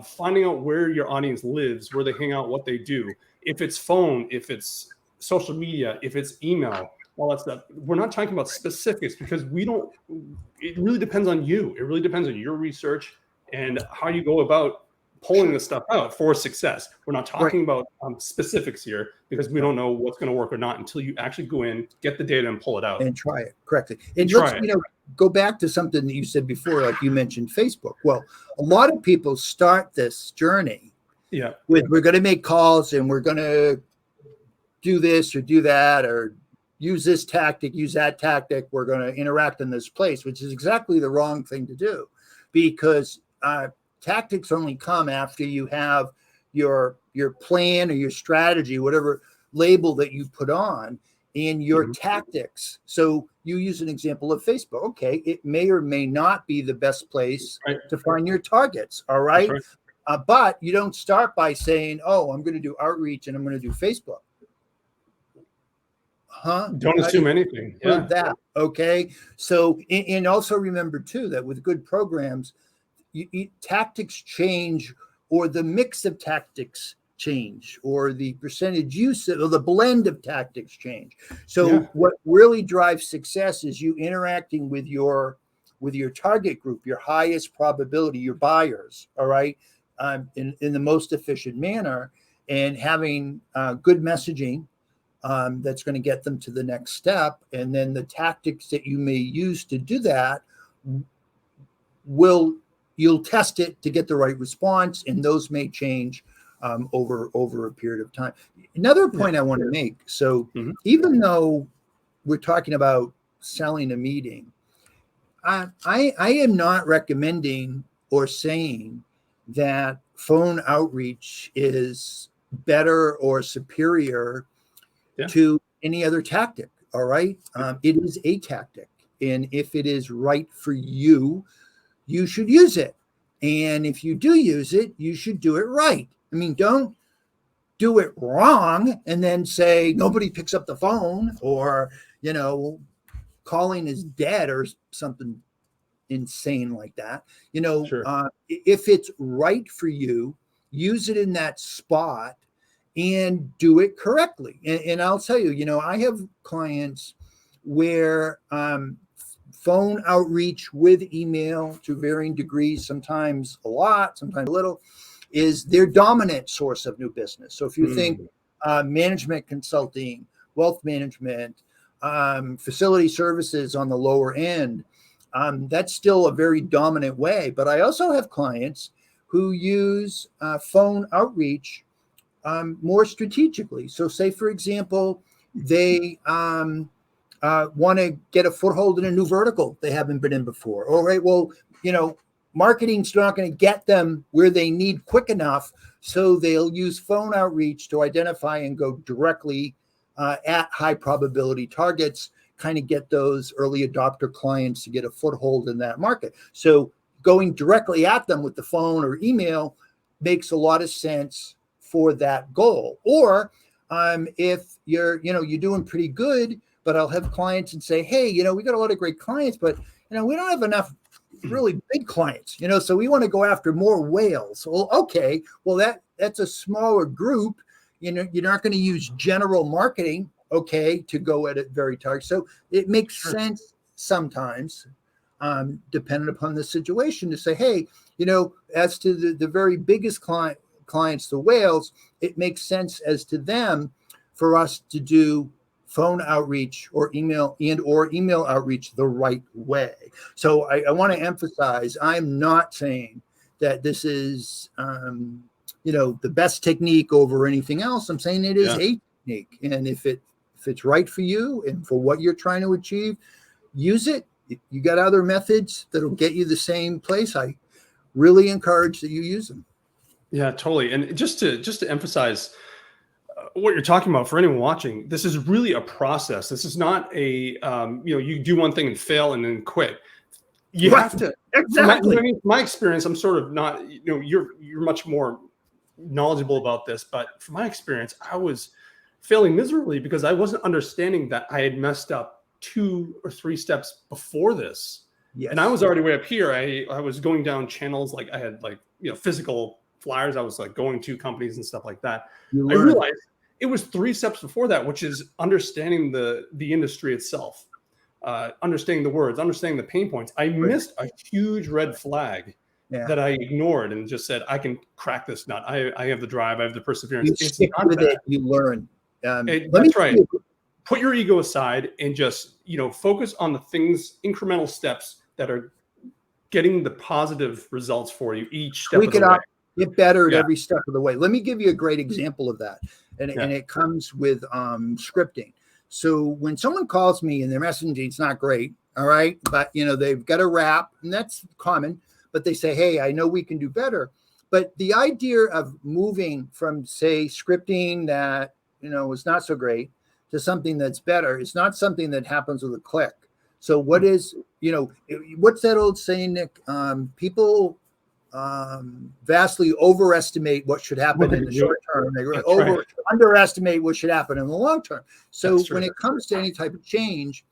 finding out where your audience lives, where they hang out, what they do. If it's phone, if it's social media, if it's email, all that stuff. We're not talking about specifics, because it really depends on you. It really depends on your research and how you go about pulling this stuff out for success. We're not Right. talking about specifics here because we don't know what's going to work or not until you actually go in, get the data, and pull it out. And try it correctly. And And try let's, it. go back to something that you said before, like you mentioned Facebook. Well, a lot of people start this journey Yeah. with, we're going to make calls and we're going to do this or do that, or use this tactic, use that tactic. We're going to interact in this place, which is exactly the wrong thing to do, because tactics only come after you have your plan or your strategy, whatever label that you put on, and your tactics. So you use an example of Facebook. Okay, it may or may not be the best place to find your targets. All right. But you don't start by saying, oh, I'm going to do outreach and I'm going to do Facebook. Don't assume anything. Yeah. That. Okay. So, and also remember too, that with good programs, tactics change, or the mix of tactics change, or the percentage use or the blend of tactics change. So what really drives success is you interacting with your target group, your highest probability, your buyers. All right. In the most efficient manner, and having good messaging that's going to get them to the next step. And then the tactics that you may use to do that you'll test it to get the right response, and those may change over a period of time. Another point I want to make. So even though we're talking about selling a meeting, I am not recommending or saying that phone outreach is better or superior to any other tactic. All right. It is a tactic. And if it is right for you, you should use it. And if you do use it, you should do it right. I mean, don't do it wrong and then say nobody picks up the phone, or, calling is dead or something insane like that. If it's right for you, use it in that spot and do it correctly. And I'll tell you, I have clients where phone outreach with email to varying degrees, sometimes a lot, sometimes a little, is their dominant source of new business. So if you think management consulting, wealth management, facility services on the lower end, that's still a very dominant way. But I also have clients who use phone outreach more strategically. So say, for example, they want to get a foothold in a new vertical they haven't been in before. All right, well, marketing's not going to get them where they need quick enough. So they'll use phone outreach to identify and go directly at high probability targets, kind of get those early adopter clients to get a foothold in that market. So going directly at them with the phone or email makes a lot of sense for that goal. Or if you're doing pretty good, but I'll have clients and say, hey, we got a lot of great clients, but we don't have enough really big clients, so we want to go after more whales. Well, okay, well that's a smaller group. You're not going to use general marketing, okay, to go at it very target. So it makes sense sometimes, depending upon the situation, to say, hey, as to the very biggest clients, the whales, it makes sense as to them for us to do phone outreach or email outreach the right way. So I want to emphasize, I'm not saying that this is, the best technique over anything else. I'm saying it is a technique. And if it's right for you and for what you're trying to achieve, use it. If you got other methods that'll get you the same place, I really encourage that you use them. Yeah, totally. And just to emphasize what you're talking about for anyone watching, this is really a process. This is not a, you do one thing and fail and then quit. You have to, exactly. My experience, I'm sort of not, you're much more knowledgeable about this, but from my experience, I was failing miserably because I wasn't understanding that I had messed up 2 or 3 steps before this. Yes. And I was already way up here. I was going down channels, like I had physical flyers. I was going to companies and stuff like that. I realized it was 3 steps before that, which is understanding the industry itself, understanding the words, understanding the pain points. I missed a huge red flag Yeah. that I ignored and just said, I can crack this nut. I have the drive. I have the perseverance. You It's stick not with that. it, you learn. Let me That's right. Put your ego aside and just, focus on the things, incremental steps that are getting the positive results for you each step of tweak the it way. up, get better at Yeah. every step of the way. Let me give you a great example of that. And Yeah. it comes with scripting. So when someone calls me and their messaging is not great, all right, but they've got a rap, and that's common, but they say, hey, I know we can do better. But the idea of moving from, say, scripting that was not so great to something that's better is not something that happens with a click. So what is, what's that old saying, Nick? People vastly overestimate what should happen in the short term. They underestimate what should happen in the long term. So when it comes to any type of change,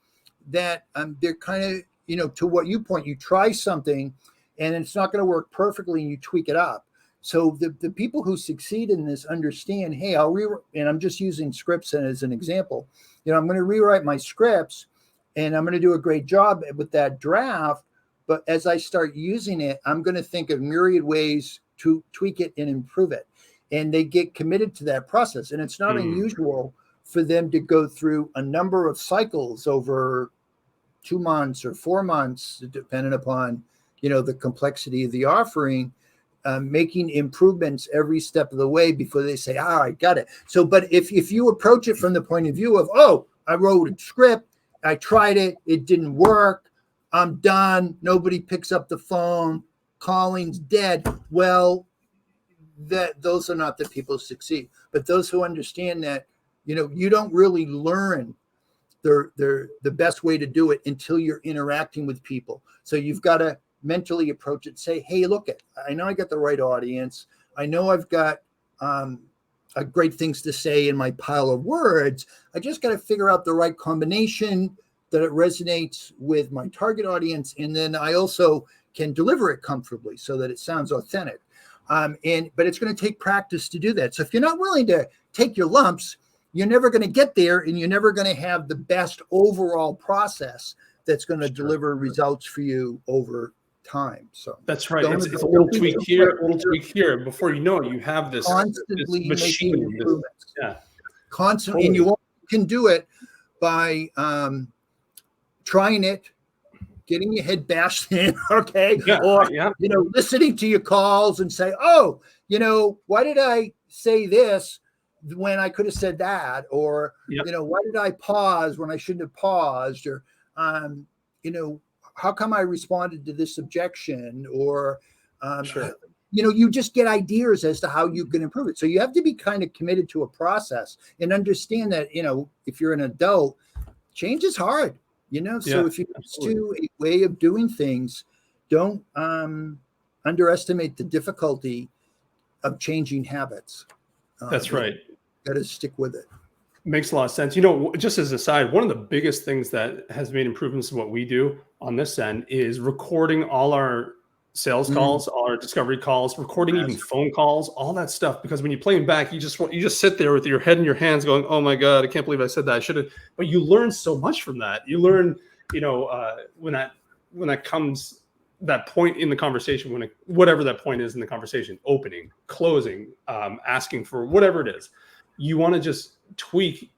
that they're kind of, to what you point, you try something and it's not going to work perfectly and you tweak it up. So the people who succeed in this understand, hey, and I'm just using scripts as an example. I'm going to rewrite my scripts and I'm going to do a great job with that draft. But as I start using it, I'm going to think of myriad ways to tweak it and improve it. And they get committed to that process. And it's not unusual for them to go through a number of cycles over 2 months or 4 months, depending upon, the complexity of the offering, making improvements every step of the way before they say, I got it. So, but if you approach it from the point of view of, I wrote a script, I tried it, it didn't work, I'm done, nobody picks up the phone, calling's dead. Well, those are not the people who succeed. But those who understand that, you don't really learn the best way to do it until you're interacting with people. So you've got to mentally approach it, say, hey, look, I know I got the right audience. I know I've got great things to say in my pile of words. I just got to figure out the right combination that it resonates with my target audience. And then I also can deliver it comfortably so that it sounds authentic. But it's going to take practice to do that. So if you're not willing to take your lumps, you're never going to get there, and you're never going to have the best overall process that's going to deliver results for you over time. So that's right. It's a little tweak here, a little tweak here. Before you know it, you have this constantly machine. making improvements. Constantly, totally. and you can do it by trying it, getting your head bashed in, okay, or listening to your calls and say, why did I say this when I could have said that, or why did I pause when I shouldn't have paused, or how come I responded to this objection, or you just get ideas as to how you can improve it. So you have to be kind of committed to a process and understand that if you're an adult, change is hard. So if you're used to a way of doing things, don't underestimate the difficulty of changing habits. That's right. Got to stick with it. Makes a lot of sense. Just as an aside, one of the biggest things that has made improvements in what we do on this end is recording all our sales calls, all our discovery calls, recording even phone calls, all that stuff. Because when you play them back, you just sit there with your head in your hands going, oh my God, I can't believe I said that. I should have. But you learn so much from that. You learn, when that comes, that point in the conversation, whatever that point is in the conversation, opening, closing, asking for whatever it is, you want to just tweak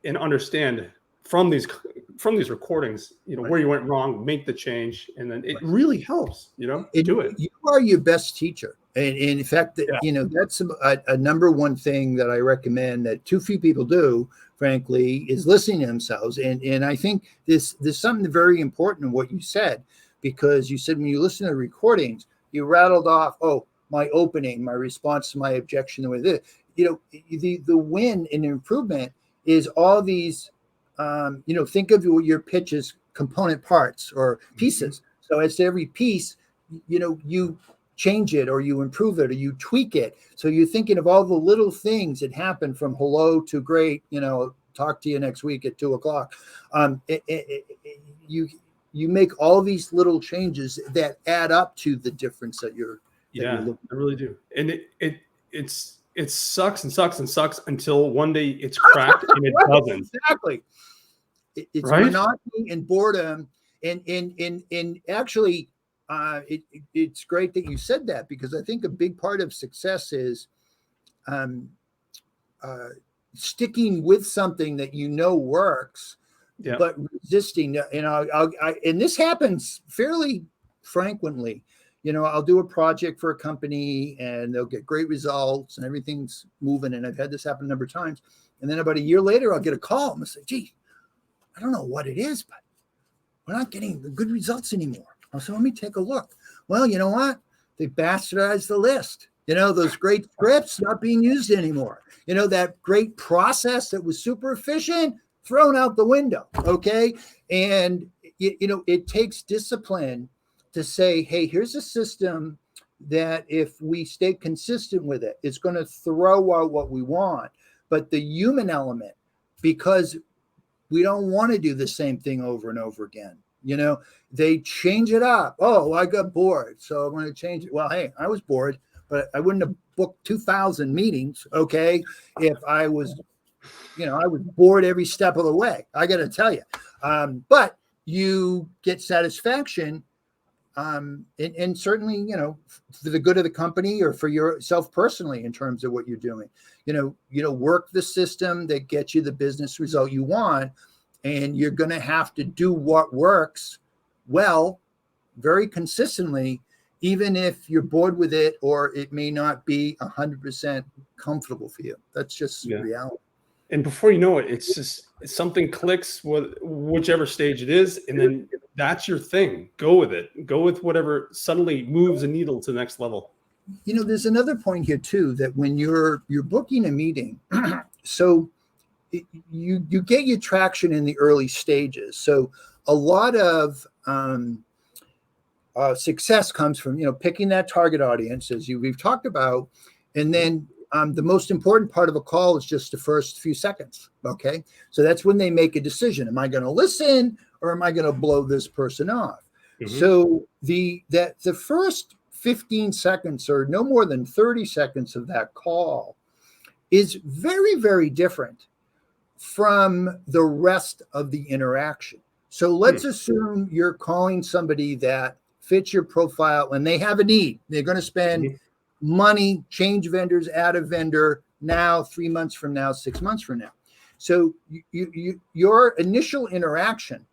and understand from these recordings, where you went wrong, make the change, and then it really helps, do it. You are your best teacher. And in fact, that's a number one thing that I recommend that too few people do, frankly, is listening to themselves. And I think there's something very important in what you said, because you said when you listen to the recordings, you rattled off, my opening, my response to my objection, the way this, the win and improvement is all these, think of your pitch as component parts or pieces. So as to every piece, you change it or you improve it or you tweak it. So you're thinking of all the little things that happen from hello to great, talk to you next week at 2:00. You make all these little changes that add up to the difference that you're looking I really do. And it sucks and sucks and sucks until one day it's cracked and it doesn't. Exactly. It's monotony and boredom. And actually, it's great that you said that, because I think a big part of success is um, sticking with something that you know works, Yeah. but resisting. And this happens fairly frequently. I'll do a project for a company and they'll get great results and everything's moving. And I've had this happen a number of times. And then about a year later, I'll get a call and I'll say, gee, I don't know what it is, but we're not getting the good results anymore. So let me take a look. Well, you know what? They bastardized the list. Those great scripts not being used anymore. That great process that was super efficient, thrown out the window. Okay. And, it takes discipline to say, hey, here's a system that if we stay consistent with it, it's going to throw out what we want. But the human element, because we don't want to do the same thing over and over again. They change it up. Oh, I got bored, so I'm going to change it. Well, hey, I was bored, but I wouldn't have booked 2,000 meetings, okay, if I was bored every step of the way. I got to tell you. But you get satisfaction, and certainly, for the good of the company or for yourself personally in terms of what you're doing. Work the system that gets you the business result you want, and you're going to have to do what works well, very consistently, even if you're bored with it or it may not be 100% comfortable for you. That's just reality. And before you know it, it's just something clicks with whichever stage it is, and then that's your thing. Go with it. Go with whatever suddenly moves a needle to the next level. There's another point here too, that when you're booking a meeting, so you get your traction in the early stages. So a lot of success comes from picking that target audience, as we've talked about, and then the most important part of a call is just the first few seconds. Okay, so that's when they make a decision: am I going to listen or am I going to blow this person off? Mm-hmm. So the first 15 seconds or no more than 30 seconds of that call is very, very different from the rest of the interaction. So let's assume you're calling somebody that fits your profile and they have a need. They're going to spend money, change vendors, add a vendor now, 3 months from now, 6 months from now. So your initial interaction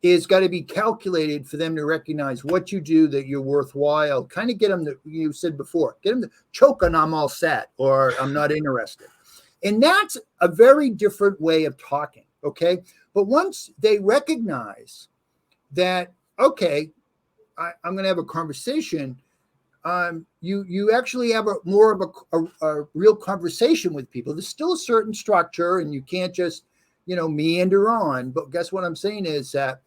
is got to be calculated for them to recognize what you do, that you're worthwhile, kind of get them to, you said before, get them to choke on I'm all set or I'm not interested. And that's a very different way of talking, okay? But once they recognize that, okay, I'm going to have a conversation, you actually have more of a real conversation with people. There's still a certain structure, and you can't just, meander on. But guess what I'm saying is that,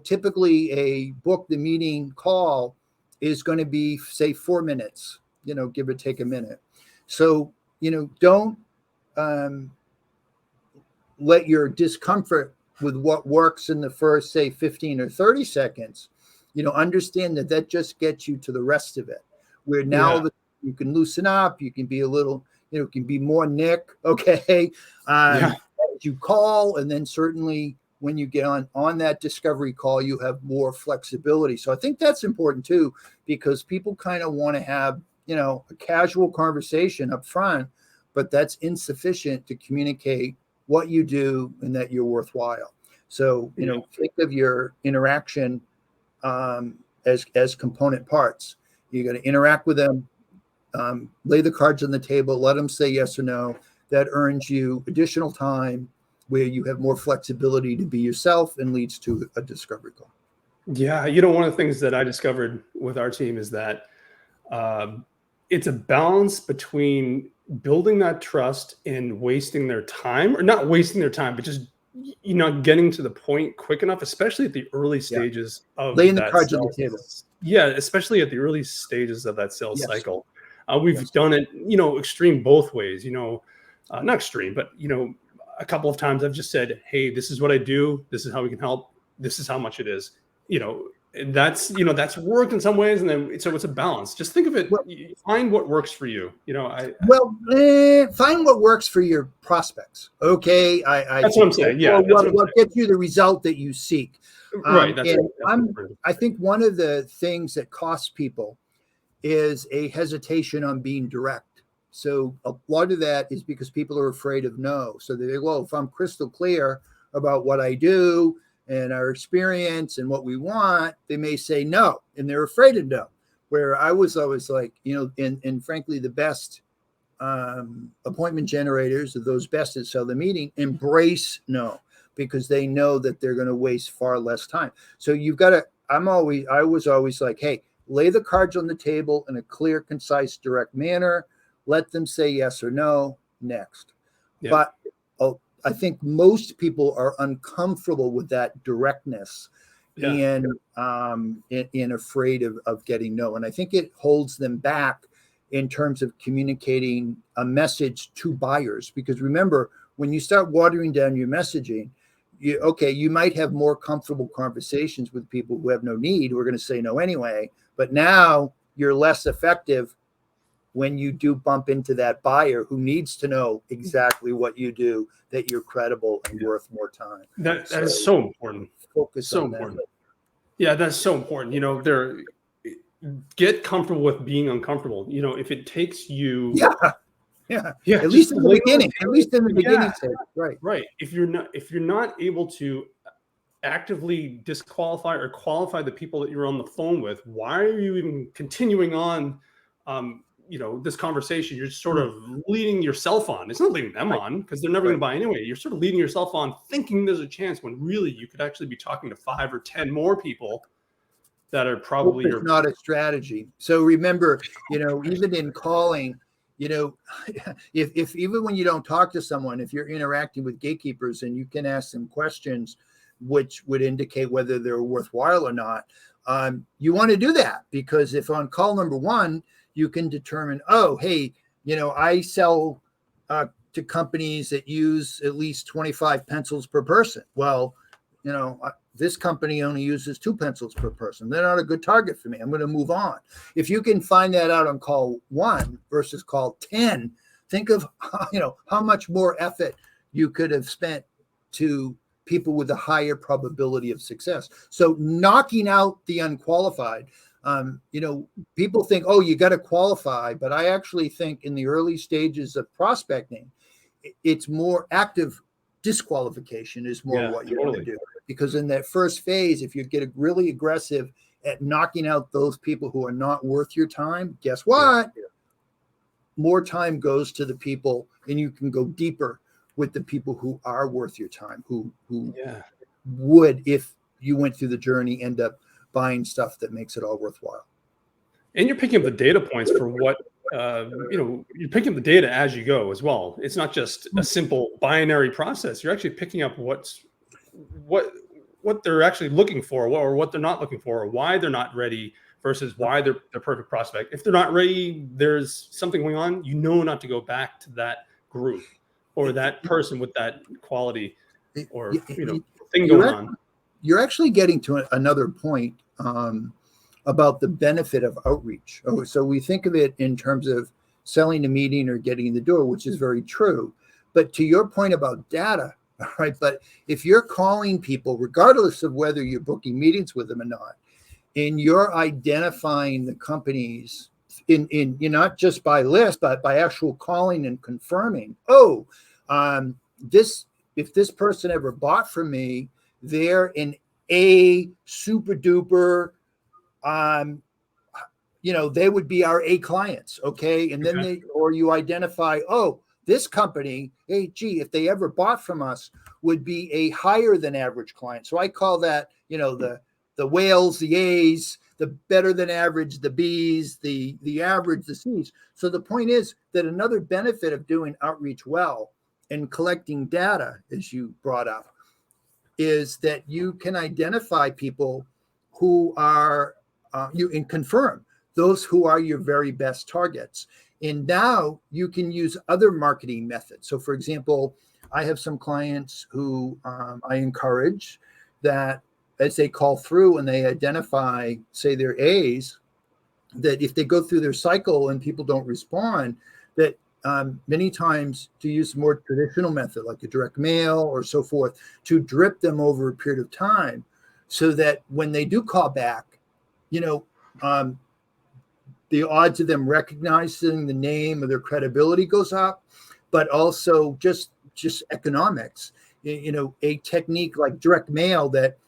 typically a book the meeting call is going to be, say, 4 minutes, give or take a minute. So, don't let your discomfort with what works in the first, say, 15 or 30 seconds, understand that just gets you to the rest of it, where now you can loosen up, you can be a little, can be more Nick, okay, as you call, and then certainly when you get on that discovery call, you have more flexibility. So I think that's important too, because people kind of want to have, a casual conversation up front, but that's insufficient to communicate what you do and that you're worthwhile. So, think of your interaction as component parts. You're going to interact with them, lay the cards on the table, let them say yes or no. That earns you additional time where you have more flexibility to be yourself and leads to a discovery call. Yeah. One of the things that I discovered with our team is that it's a balance between building that trust and wasting their time, or not wasting their time, but just getting to the point quick enough, especially at the early stages of laying the cards on the table. Yeah, especially at the early stages of that sales cycle. We've done it, extreme both ways. Not extreme, but a couple of times I've just said, "Hey, this is what I do. This is how we can help. This is how much it is." that's, that's worked in some ways, and then so it's a balance. Just think of it. Well, Find what works for you. Find what works for your prospects. Okay, I That's what I'm saying. Yeah, or that's what I'm what gets you the result that you seek. saying. Right. That's And right. I think one of the things that costs people is a hesitation on being direct. So a lot of that is because people are afraid of no. So they go, well, if I'm crystal clear about what I do and our experience and what we want, they may say no, and they're afraid of no. Where I was always like, and frankly, the best appointment generators, of those best at sell the meeting, embrace no, because they know that they're going to waste far less time. So you've got to, I was always like, hey, lay the cards on the table in a clear, concise, direct manner. Let them say yes or no. Next. Yeah. But I think most people are uncomfortable with that directness, yeah, and afraid of getting no. And I think it holds them back in terms of communicating a message to buyers. Because remember, when you start watering down your messaging, you might have more comfortable conversations with people who have no need, who are going to say no anyway. But now you're less effective when you do bump into that buyer who needs to know exactly what you do, that you're credible and worth more time. That is so important. Focus on that. Yeah, that's so important. Get comfortable with being uncomfortable. If it takes you, yeah. At least in the beginning. At least in the beginning. Right. Right. If you're not able to actively disqualify or qualify the people that you're on the phone with, why are you even continuing on? This conversation, you're sort of leading yourself on. It's not leading them on, because they're never going to buy anyway. You're sort of leading yourself on, thinking there's a chance, when really you could actually be talking to 5 or 10 more people that are probably not a strategy. So remember, even in calling, if even when you don't talk to someone, if you're interacting with gatekeepers and you can ask them questions which would indicate whether they're worthwhile or not, you want to do that, because if on call number 1 you can determine, oh, hey, I sell to companies that use at least 25 pencils per person. Well, this company only uses 2 pencils per person. They're not a good target for me. I'm going to move on. If you can find that out on call 1 versus call 10, think of, how much more effort you could have spent to people with a higher probability of success. So knocking out the unqualified, people think, oh, you got to qualify, but I actually think in the early stages of prospecting, it's more active disqualification is more what you want to do. Because in that first phase, if you get really aggressive at knocking out those people who are not worth your time, guess what? More time goes to the people, and you can go deeper with the people who are worth your time, who would, if you went through the journey, end up buying stuff that makes it all worthwhile. And you're picking up the data points for what, you're picking up the data as you go as well. It's not just a simple binary process. You're actually picking up what they're actually looking for, or what they're not looking for, or why they're not ready versus why they're the perfect prospect. If they're not ready, there's something going on. Not to go back to that group or that person with that quality or thing going on. You're actually getting to another point about the benefit of outreach. So we think of it in terms of selling a meeting or getting in the door, which is very true. But to your point about data, right? But if you're calling people, regardless of whether you're booking meetings with them or not, and you're identifying the companies in not just by list, but by actual calling and confirming, if this person ever bought from me, they're an A super duper, they would be our A clients. Okay. And then you identify, this company, if they ever bought from us, would be a higher than average client. So I call that, the whales, the A's, the better than average, the B's, the average, the C's. So the point is that another benefit of doing outreach well and collecting data, as you brought up, is that you can identify people who are, you can confirm those who are your very best targets. And now you can use other marketing methods. So, for example, I have some clients who I encourage that as they call through and they identify, say, their A's, that if they go through their cycle and people don't respond, that many times to use a more traditional method like a direct mail or so forth, to drip them over a period of time, so that when they do call back, the odds of them recognizing the name or their credibility goes up, but also just economics. A technique like direct mail that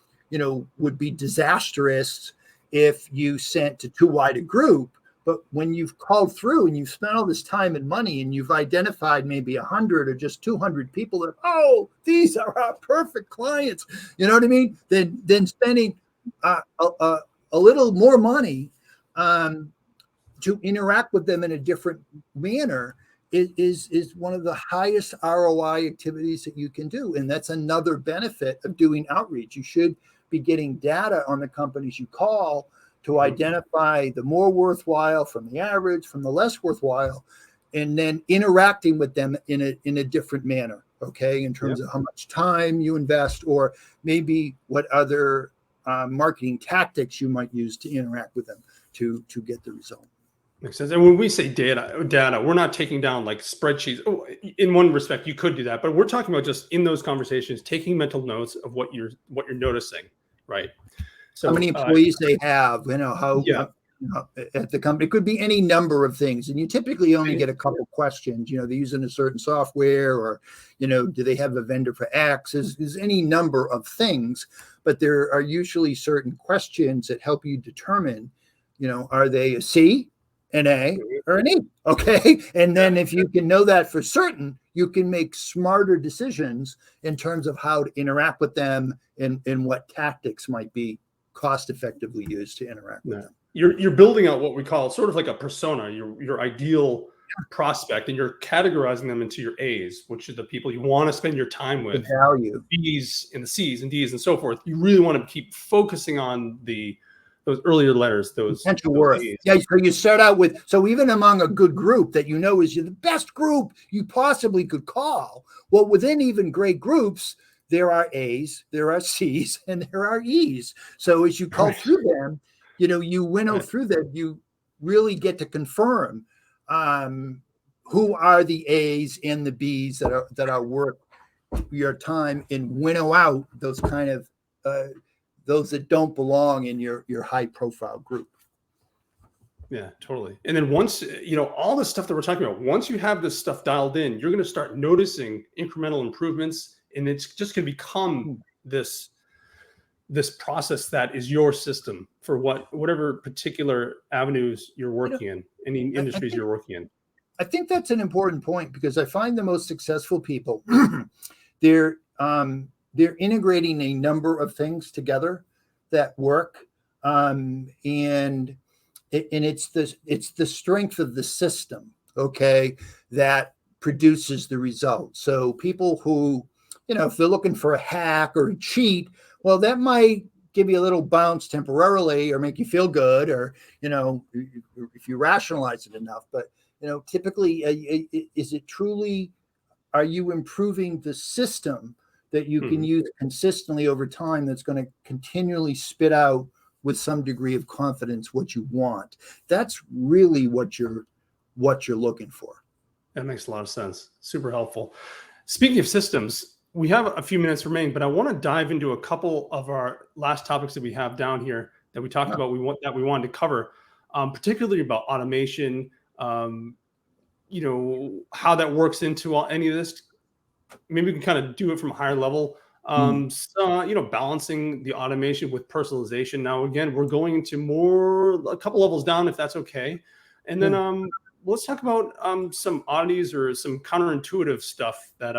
would be disastrous if you sent to too wide a group. But when you've called through and you've spent all this time and money and you've identified maybe 100 or just 200 people that, oh, these are our perfect clients, you know what I mean? Then spending a little more money to interact with them in a different manner is one of the highest ROI activities that you can do. And that's another benefit of doing outreach. You should be getting data on the companies you call to identify the more worthwhile from the average, from the less worthwhile, and then interacting with them in a different manner, okay, in terms of how much time you invest, or maybe what other marketing tactics you might use to interact with them to get the result. Makes sense. And when we say data, we're not taking down like spreadsheets. Oh, in one respect, you could do that, but we're talking about just in those conversations, taking mental notes of what you're noticing, right? So how many employees they have, how at the company. It could be any number of things, and you typically only get a couple questions. They're using a certain software, or do they have a vendor for X? Is any number of things, but there are usually certain questions that help you determine, are they a C, an A, or an E? Okay, and then if you can know that for certain, you can make smarter decisions in terms of how to interact with them and what tactics might be cost effectively used to interact with them. You're building out what we call sort of like a persona, your ideal prospect, and you're categorizing them into your A's, which are the people you want to spend your time with. The value. B's and the C's and D's and so forth. You really want to keep focusing on those earlier letters, those potential worth. A's. Yeah, so you start out with, so even among a good group that is the best group you possibly could call, well, within even great groups, there are A's, there are C's, and there are E's. So as you call through them, you winnow through them, you really get to confirm who are the A's and the B's that are worth your time, and winnow out those kind of those that don't belong in your high profile group. Yeah, totally. And then once, all the stuff that we're talking about, once you have this stuff dialed in, you're going to start noticing incremental improvements, and it's just going to become this process that is your system for whatever particular avenues you're working in, any industries you're working in. I think that's an important point, because I find the most successful people, they're integrating a number of things together that work, and it's the strength of the system, okay, that produces the result. So people who, if they're looking for a hack or a cheat, well, that might give you a little bounce temporarily or make you feel good, or if you rationalize it enough. But typically, is it truly, are you improving the system that you can use consistently over time, that's going to continually spit out with some degree of confidence what you want? That's really what you're looking for. That makes a lot of sense. Super helpful. Speaking of systems, we have a few minutes remaining, but I want to dive into a couple of our last topics that we have down here that we talked about. We wanted to cover, particularly about automation. How that works into any of this. Maybe we can kind of do it from a higher level. Balancing the automation with personalization. Now, again, we're going into a couple levels down, if that's okay. And then let's talk about some oddities or some counterintuitive stuff that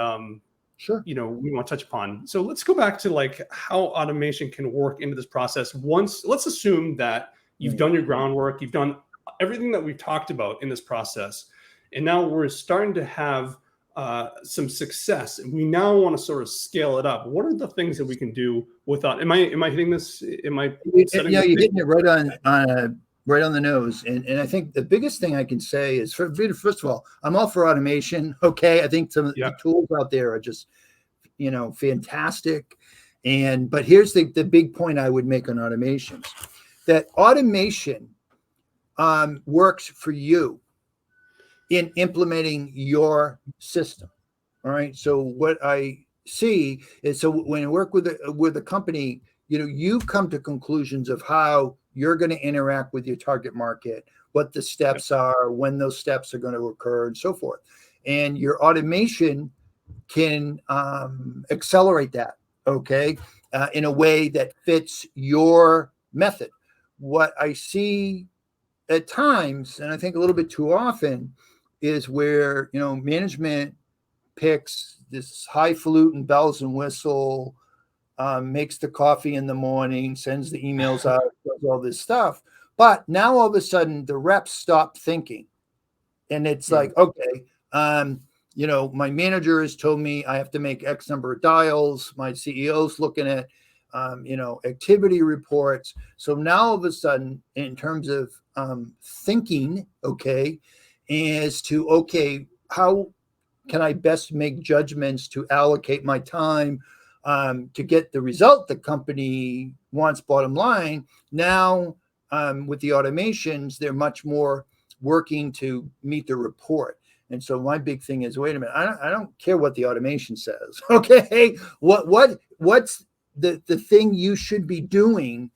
we want to touch upon. So let's go back to like how automation can work into this process. Let's assume that you've done your groundwork, you've done everything that we've talked about in this process, and now we're starting to have some success, and we now want to sort of scale it up. What are the things that we can do without? Am I hitting this? You're hitting it right on the nose. And I think the biggest thing I can say is, first of all, I'm all for automation. Okay, I think some of the tools out there are just fantastic, But here's the big point I would make on automations, that automation works for you in implementing your system. All right. So what I see is, so when I work with a company, you come to conclusions of how you're going to interact with your target market, what the steps are, when those steps are going to occur, and so forth. And your automation can accelerate that, okay, in a way that fits your method. What I see at times, and I think a little bit too often, is where management picks this highfalutin bells and whistle, makes the coffee in the morning, sends the emails out, does all this stuff. But now all of a sudden the reps stop thinking. And it's like, okay, my manager has told me I have to make X number of dials. My CEO's looking at, activity reports. So now all of a sudden, in terms of thinking, okay, as to, okay, how can I best make judgments to allocate my time to get the result the company wants, bottom line? Now, with the automations, they're much more working to meet the report. And so my big thing is, wait a minute, I don't care what the automation says. Okay, what's the thing you should be doing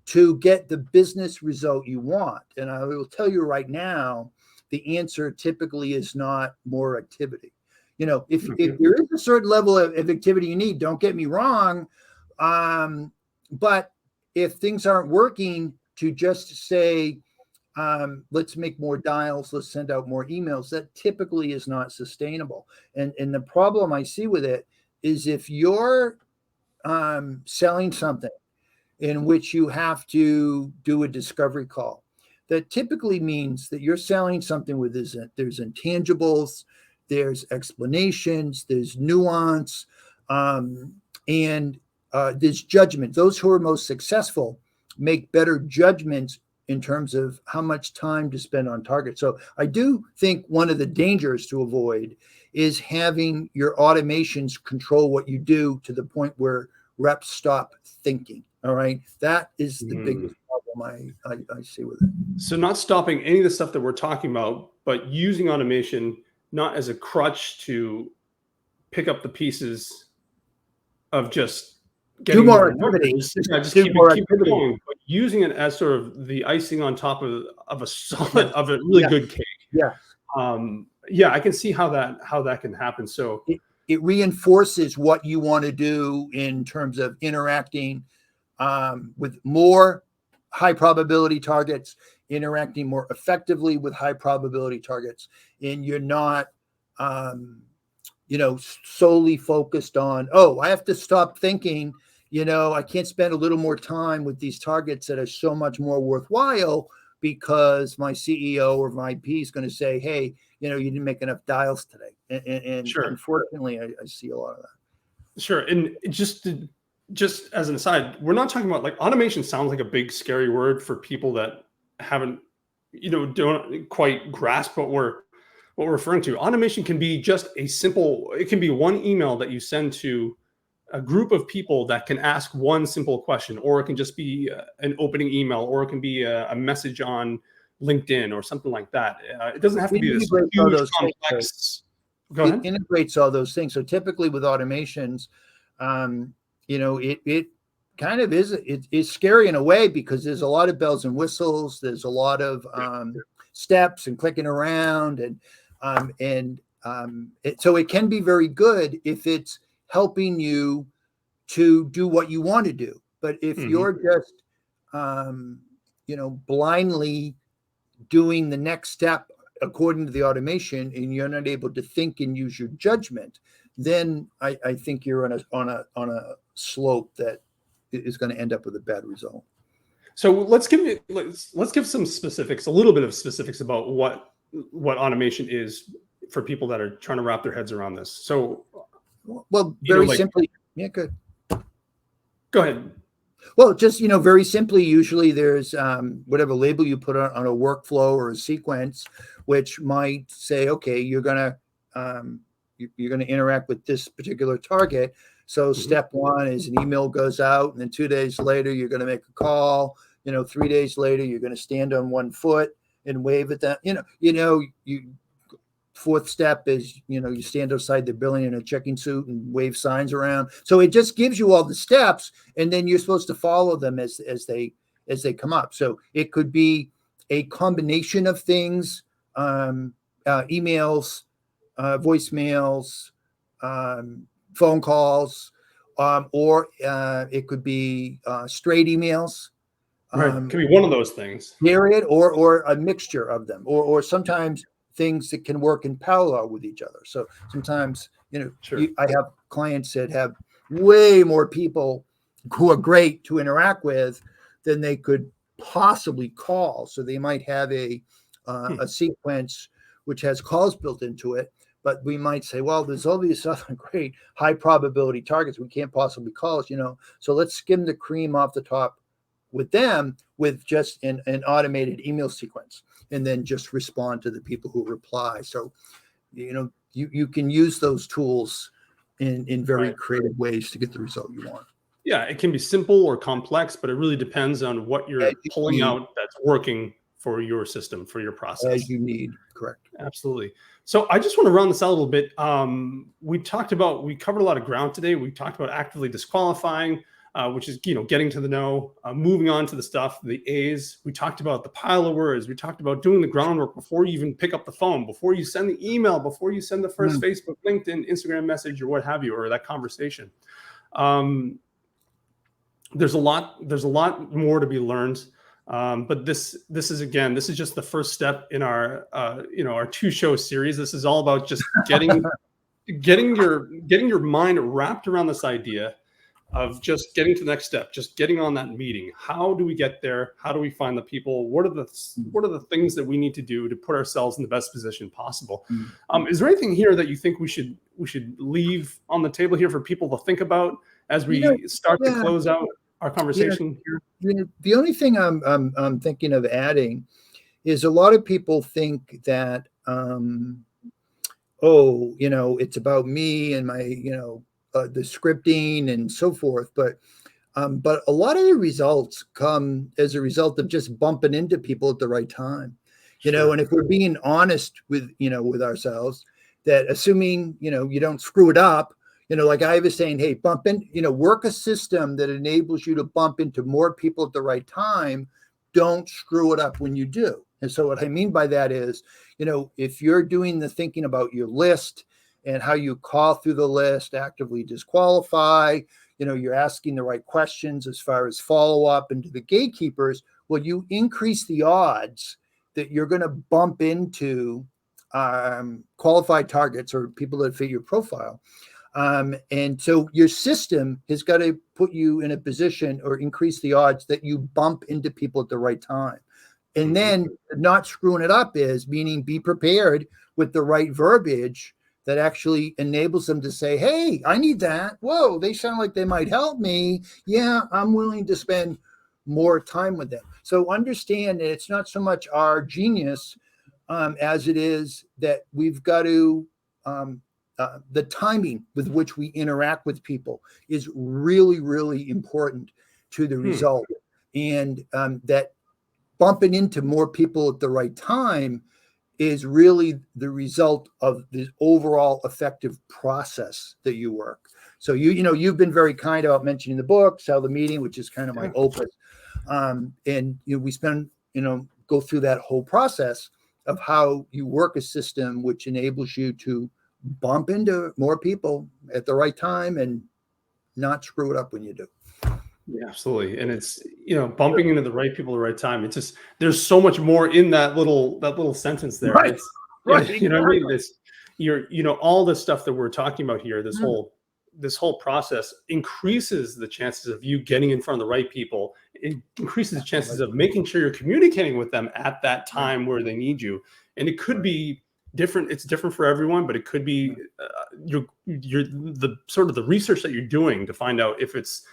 to get the business result you want? And I will tell you right now, the answer typically is not more activity. If there is a certain level of activity you need, don't get me wrong. But if things aren't working, to just say, let's make more dials, let's send out more emails, that typically is not sustainable. And the problem I see with it is, if you're selling something in which you have to do a discovery call, that typically means that you're selling something with there's intangibles, there's explanations, there's nuance, and there's judgment. Those who are most successful make better judgments in terms of how much time to spend on target. So I do think one of the dangers to avoid is having your automations control what you do to the point where reps stop thinking. All right. That is the biggest problem I see with it. So not stopping any of the stuff that we're talking about, but using automation not as a crutch to pick up the pieces of just getting do more activity. Just keep it going, but using it as sort of the icing on top of a solid, of a really good cake. Yeah. I can see how that can happen. So it reinforces what you want to do in terms of interacting with more high probability targets, interacting more effectively with high probability targets, and you're not solely focused on, I have to stop thinking, I can't spend a little more time with these targets that are so much more worthwhile because my CEO or my P is going to say, hey, you didn't make enough dials today. And sure. Unfortunately, I see a lot of that. Sure. And just as an aside, we're not talking about, like, automation sounds like a big, scary word for people that haven't, don't quite grasp what we're referring to. Automation can be just it can be one email that you send to a group of people that can ask one simple question, or it can just be an opening email, or it can be a message on LinkedIn or something like that. It doesn't have to be this huge complex. Go ahead. It integrates all those things. So typically with automations, it kind of it's scary in a way, because there's a lot of bells and whistles. There's a lot of steps and clicking around, so it can be very good if it's helping you to do what you want to do. But if you're just, blindly doing the next step according to the automation, and you're not able to think and use your judgment, then I think you're on a slope that is going to end up with a bad result. So let's give some specifics, a little bit of specifics about what automation is for people that are trying to wrap their heads around this. So, well, very simply, yeah, good. Go ahead. Well, just, very simply, usually there's whatever label you put on a workflow or a sequence, which might say, okay, you're gonna interact with this particular target. So step one is an email goes out, and then 2 days later, you're going to make a call. 3 days later, you're going to stand on one foot and wave at them. Fourth step is, you stand outside the building in a checking suit and wave signs around. So it just gives you all the steps, and then you're supposed to follow them as they come up. So it could be a combination of things, emails, voicemails, phone calls, or it could be straight emails. Right. Could be one of those things. Period, or a mixture of them, or sometimes things that can work in parallel with each other. So sometimes, Sure. I have clients that have way more people who are great to interact with than they could possibly call. So they might have a sequence which has calls built into it, but we might say, well, there's all these other great high probability targets we can't possibly call, so let's skim the cream off the top with them with just an automated email sequence, and then just respond to the people who reply. So, you can use those tools in very creative ways to get the result you want. Yeah, it can be simple or complex, but it really depends on what you're pulling out that's working for your system, for your process. As you need, correct. Absolutely. So I just want to round this out a little bit. We covered a lot of ground today. We talked about actively disqualifying, which is, getting to the know, moving on to the stuff, the A's. We talked about the pile of words. We talked about doing the groundwork before you even pick up the phone, before you send the email, before you send the first Facebook, LinkedIn, Instagram message, or what have you, or that conversation. There's a lot more to be learned. But this is just the first step in our 2-show series. This is all about just getting your mind wrapped around this idea of just getting to the next step, just getting on that meeting. How do we get there? How do we find the people? What are the things that we need to do to put ourselves in the best position possible? Is there anything here that you think we should leave on the table here for people to think about as we start to close out our conversation here? The only thing I'm thinking of adding is a lot of people think that it's about me and my the scripting and so forth, but a lot of the results come as a result of just bumping into people at the right time. And if we're being honest with ourselves, that assuming you don't screw it up, like I was saying, hey, bump in, work a system that enables you to bump into more people at the right time. Don't screw it up when you do. And so what I mean by that is, if you're doing the thinking about your list and how you call through the list, actively disqualify, you're asking the right questions as far as follow up into the gatekeepers, well, you increase the odds that you're going to bump into qualified targets or people that fit your profile. And so your system has got to put you in a position or increase the odds that you bump into people at the right time. And then not screwing it up is meaning be prepared with the right verbiage that actually enables them to say, hey, I need that. Whoa, they sound like they might help me. Yeah, I'm willing to spend more time with them. So understand that it's not so much our genius as it is that we've got to, the timing with which we interact with people is really, really important to the result. And that bumping into more people at the right time is really the result of the overall effective process that you work. So you've been very kind about mentioning the book, Sell the Meeting, which is kind of my opus. And we spend, go through that whole process of how you work a system which enables you to bump into more people at the right time and not screw it up when you do. Yeah, absolutely. And it's, bumping into the right people at the right time. It's just, there's so much more in that little sentence there. Right. It's, what I mean? This, all the stuff that we're talking about here, this whole process increases the chances of you getting in front of the right people. It increases the chances of making sure you're communicating with them at that time where they need you. And it could be different. It's different for everyone, but it could be you're the sort of the research that you're doing to find out if it's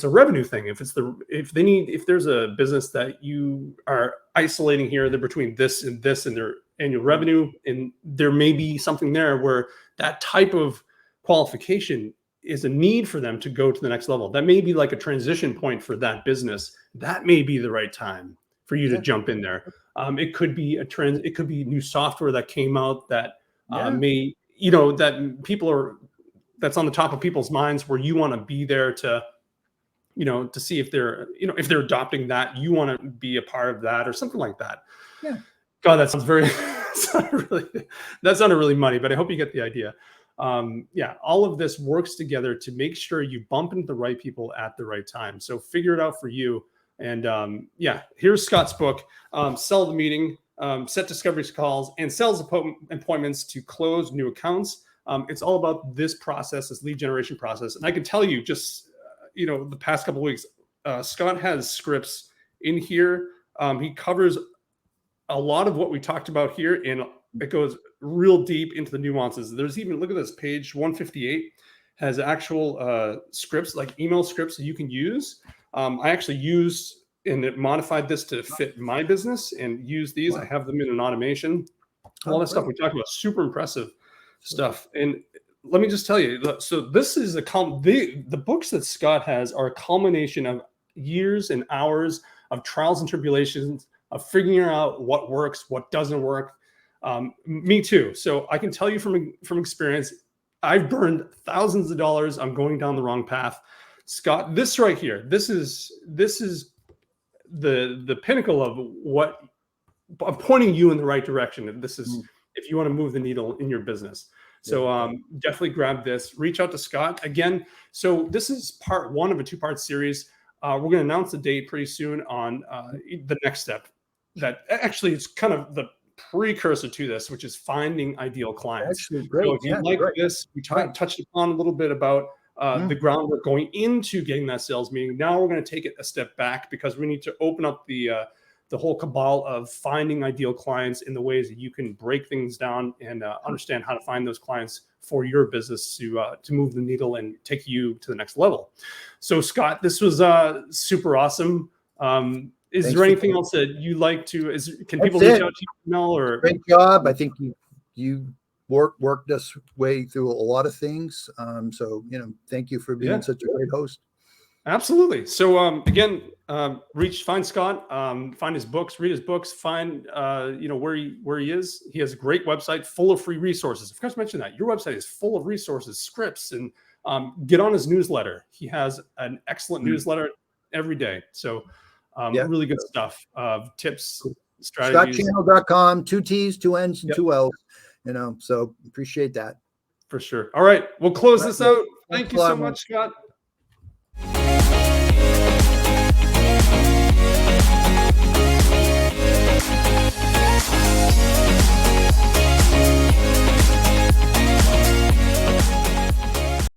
a revenue thing, if there's a business that you are isolating here, they're between this and their annual revenue, and there may be something there where that type of qualification is a need for them to go to the next level. That may be like a transition point for that business. That may be the right time for you to jump in there. It could be a trend. It could be new software that came out that may, that people are, that's on the top of people's minds, where you want to be there to, to see if they're, if they're adopting that, you want to be a part of that or something like that. Yeah. God, that sounds very, that sounded really muddy, but I hope you get the idea. All of this works together to make sure you bump into the right people at the right time. So figure it out for you. And here's Scott's book, Sell the Meeting, Set Discovery Calls, and Sales Appointments to Close New Accounts. It's all about this process, this lead generation process. And I can tell you just, the past couple of weeks, Scott has scripts in here. He covers a lot of what we talked about here, and it goes real deep into the nuances. There's even, look at this, page 158 has actual scripts, like email scripts that you can use. I actually used and modified this to fit my business and use these. I have them in an automation. All that stuff we talked about, super impressive stuff. And let me just tell you, so this is the books that Scott has are a culmination of years and hours of trials and tribulations of figuring out what works, what doesn't work. Me too. So I can tell you from experience, I've burned thousands of dollars. I'm going down the wrong path. Scott, this right here, this is the pinnacle of what I'm pointing you in the right direction. This is if you want to move the needle in your business. So definitely grab this, reach out to Scott again. So this is part one of a 2-part series. We're going to announce the date pretty soon on the next step. That actually it's kind of the precursor to this, which is finding ideal clients. Actually, great. So if you like this, we touched upon a little bit about the groundwork going into getting that sales meeting. Now we're going to take it a step back because we need to open up the whole cabal of finding ideal clients in the ways that you can break things down and understand how to find those clients for your business to move the needle and take you to the next level. So Scott, this was super awesome. Is there anything else that you like to? Can people reach out to you, Mel? Or great job? I think you worked us way through a lot of things. So thank you for being such a great host. Absolutely. So again, find Scott, find his books, read his books, find where he is. He has a great website full of free resources. Of course, mention that your website is full of resources, scripts, and get on his newsletter. He has an excellent newsletter every day. So really good stuff, tips, strategies. ScottChannell.com, 2 T's, 2 N's, and 2 L's. So appreciate that. For sure. All right, we'll close this out. Thank you so much, Scott.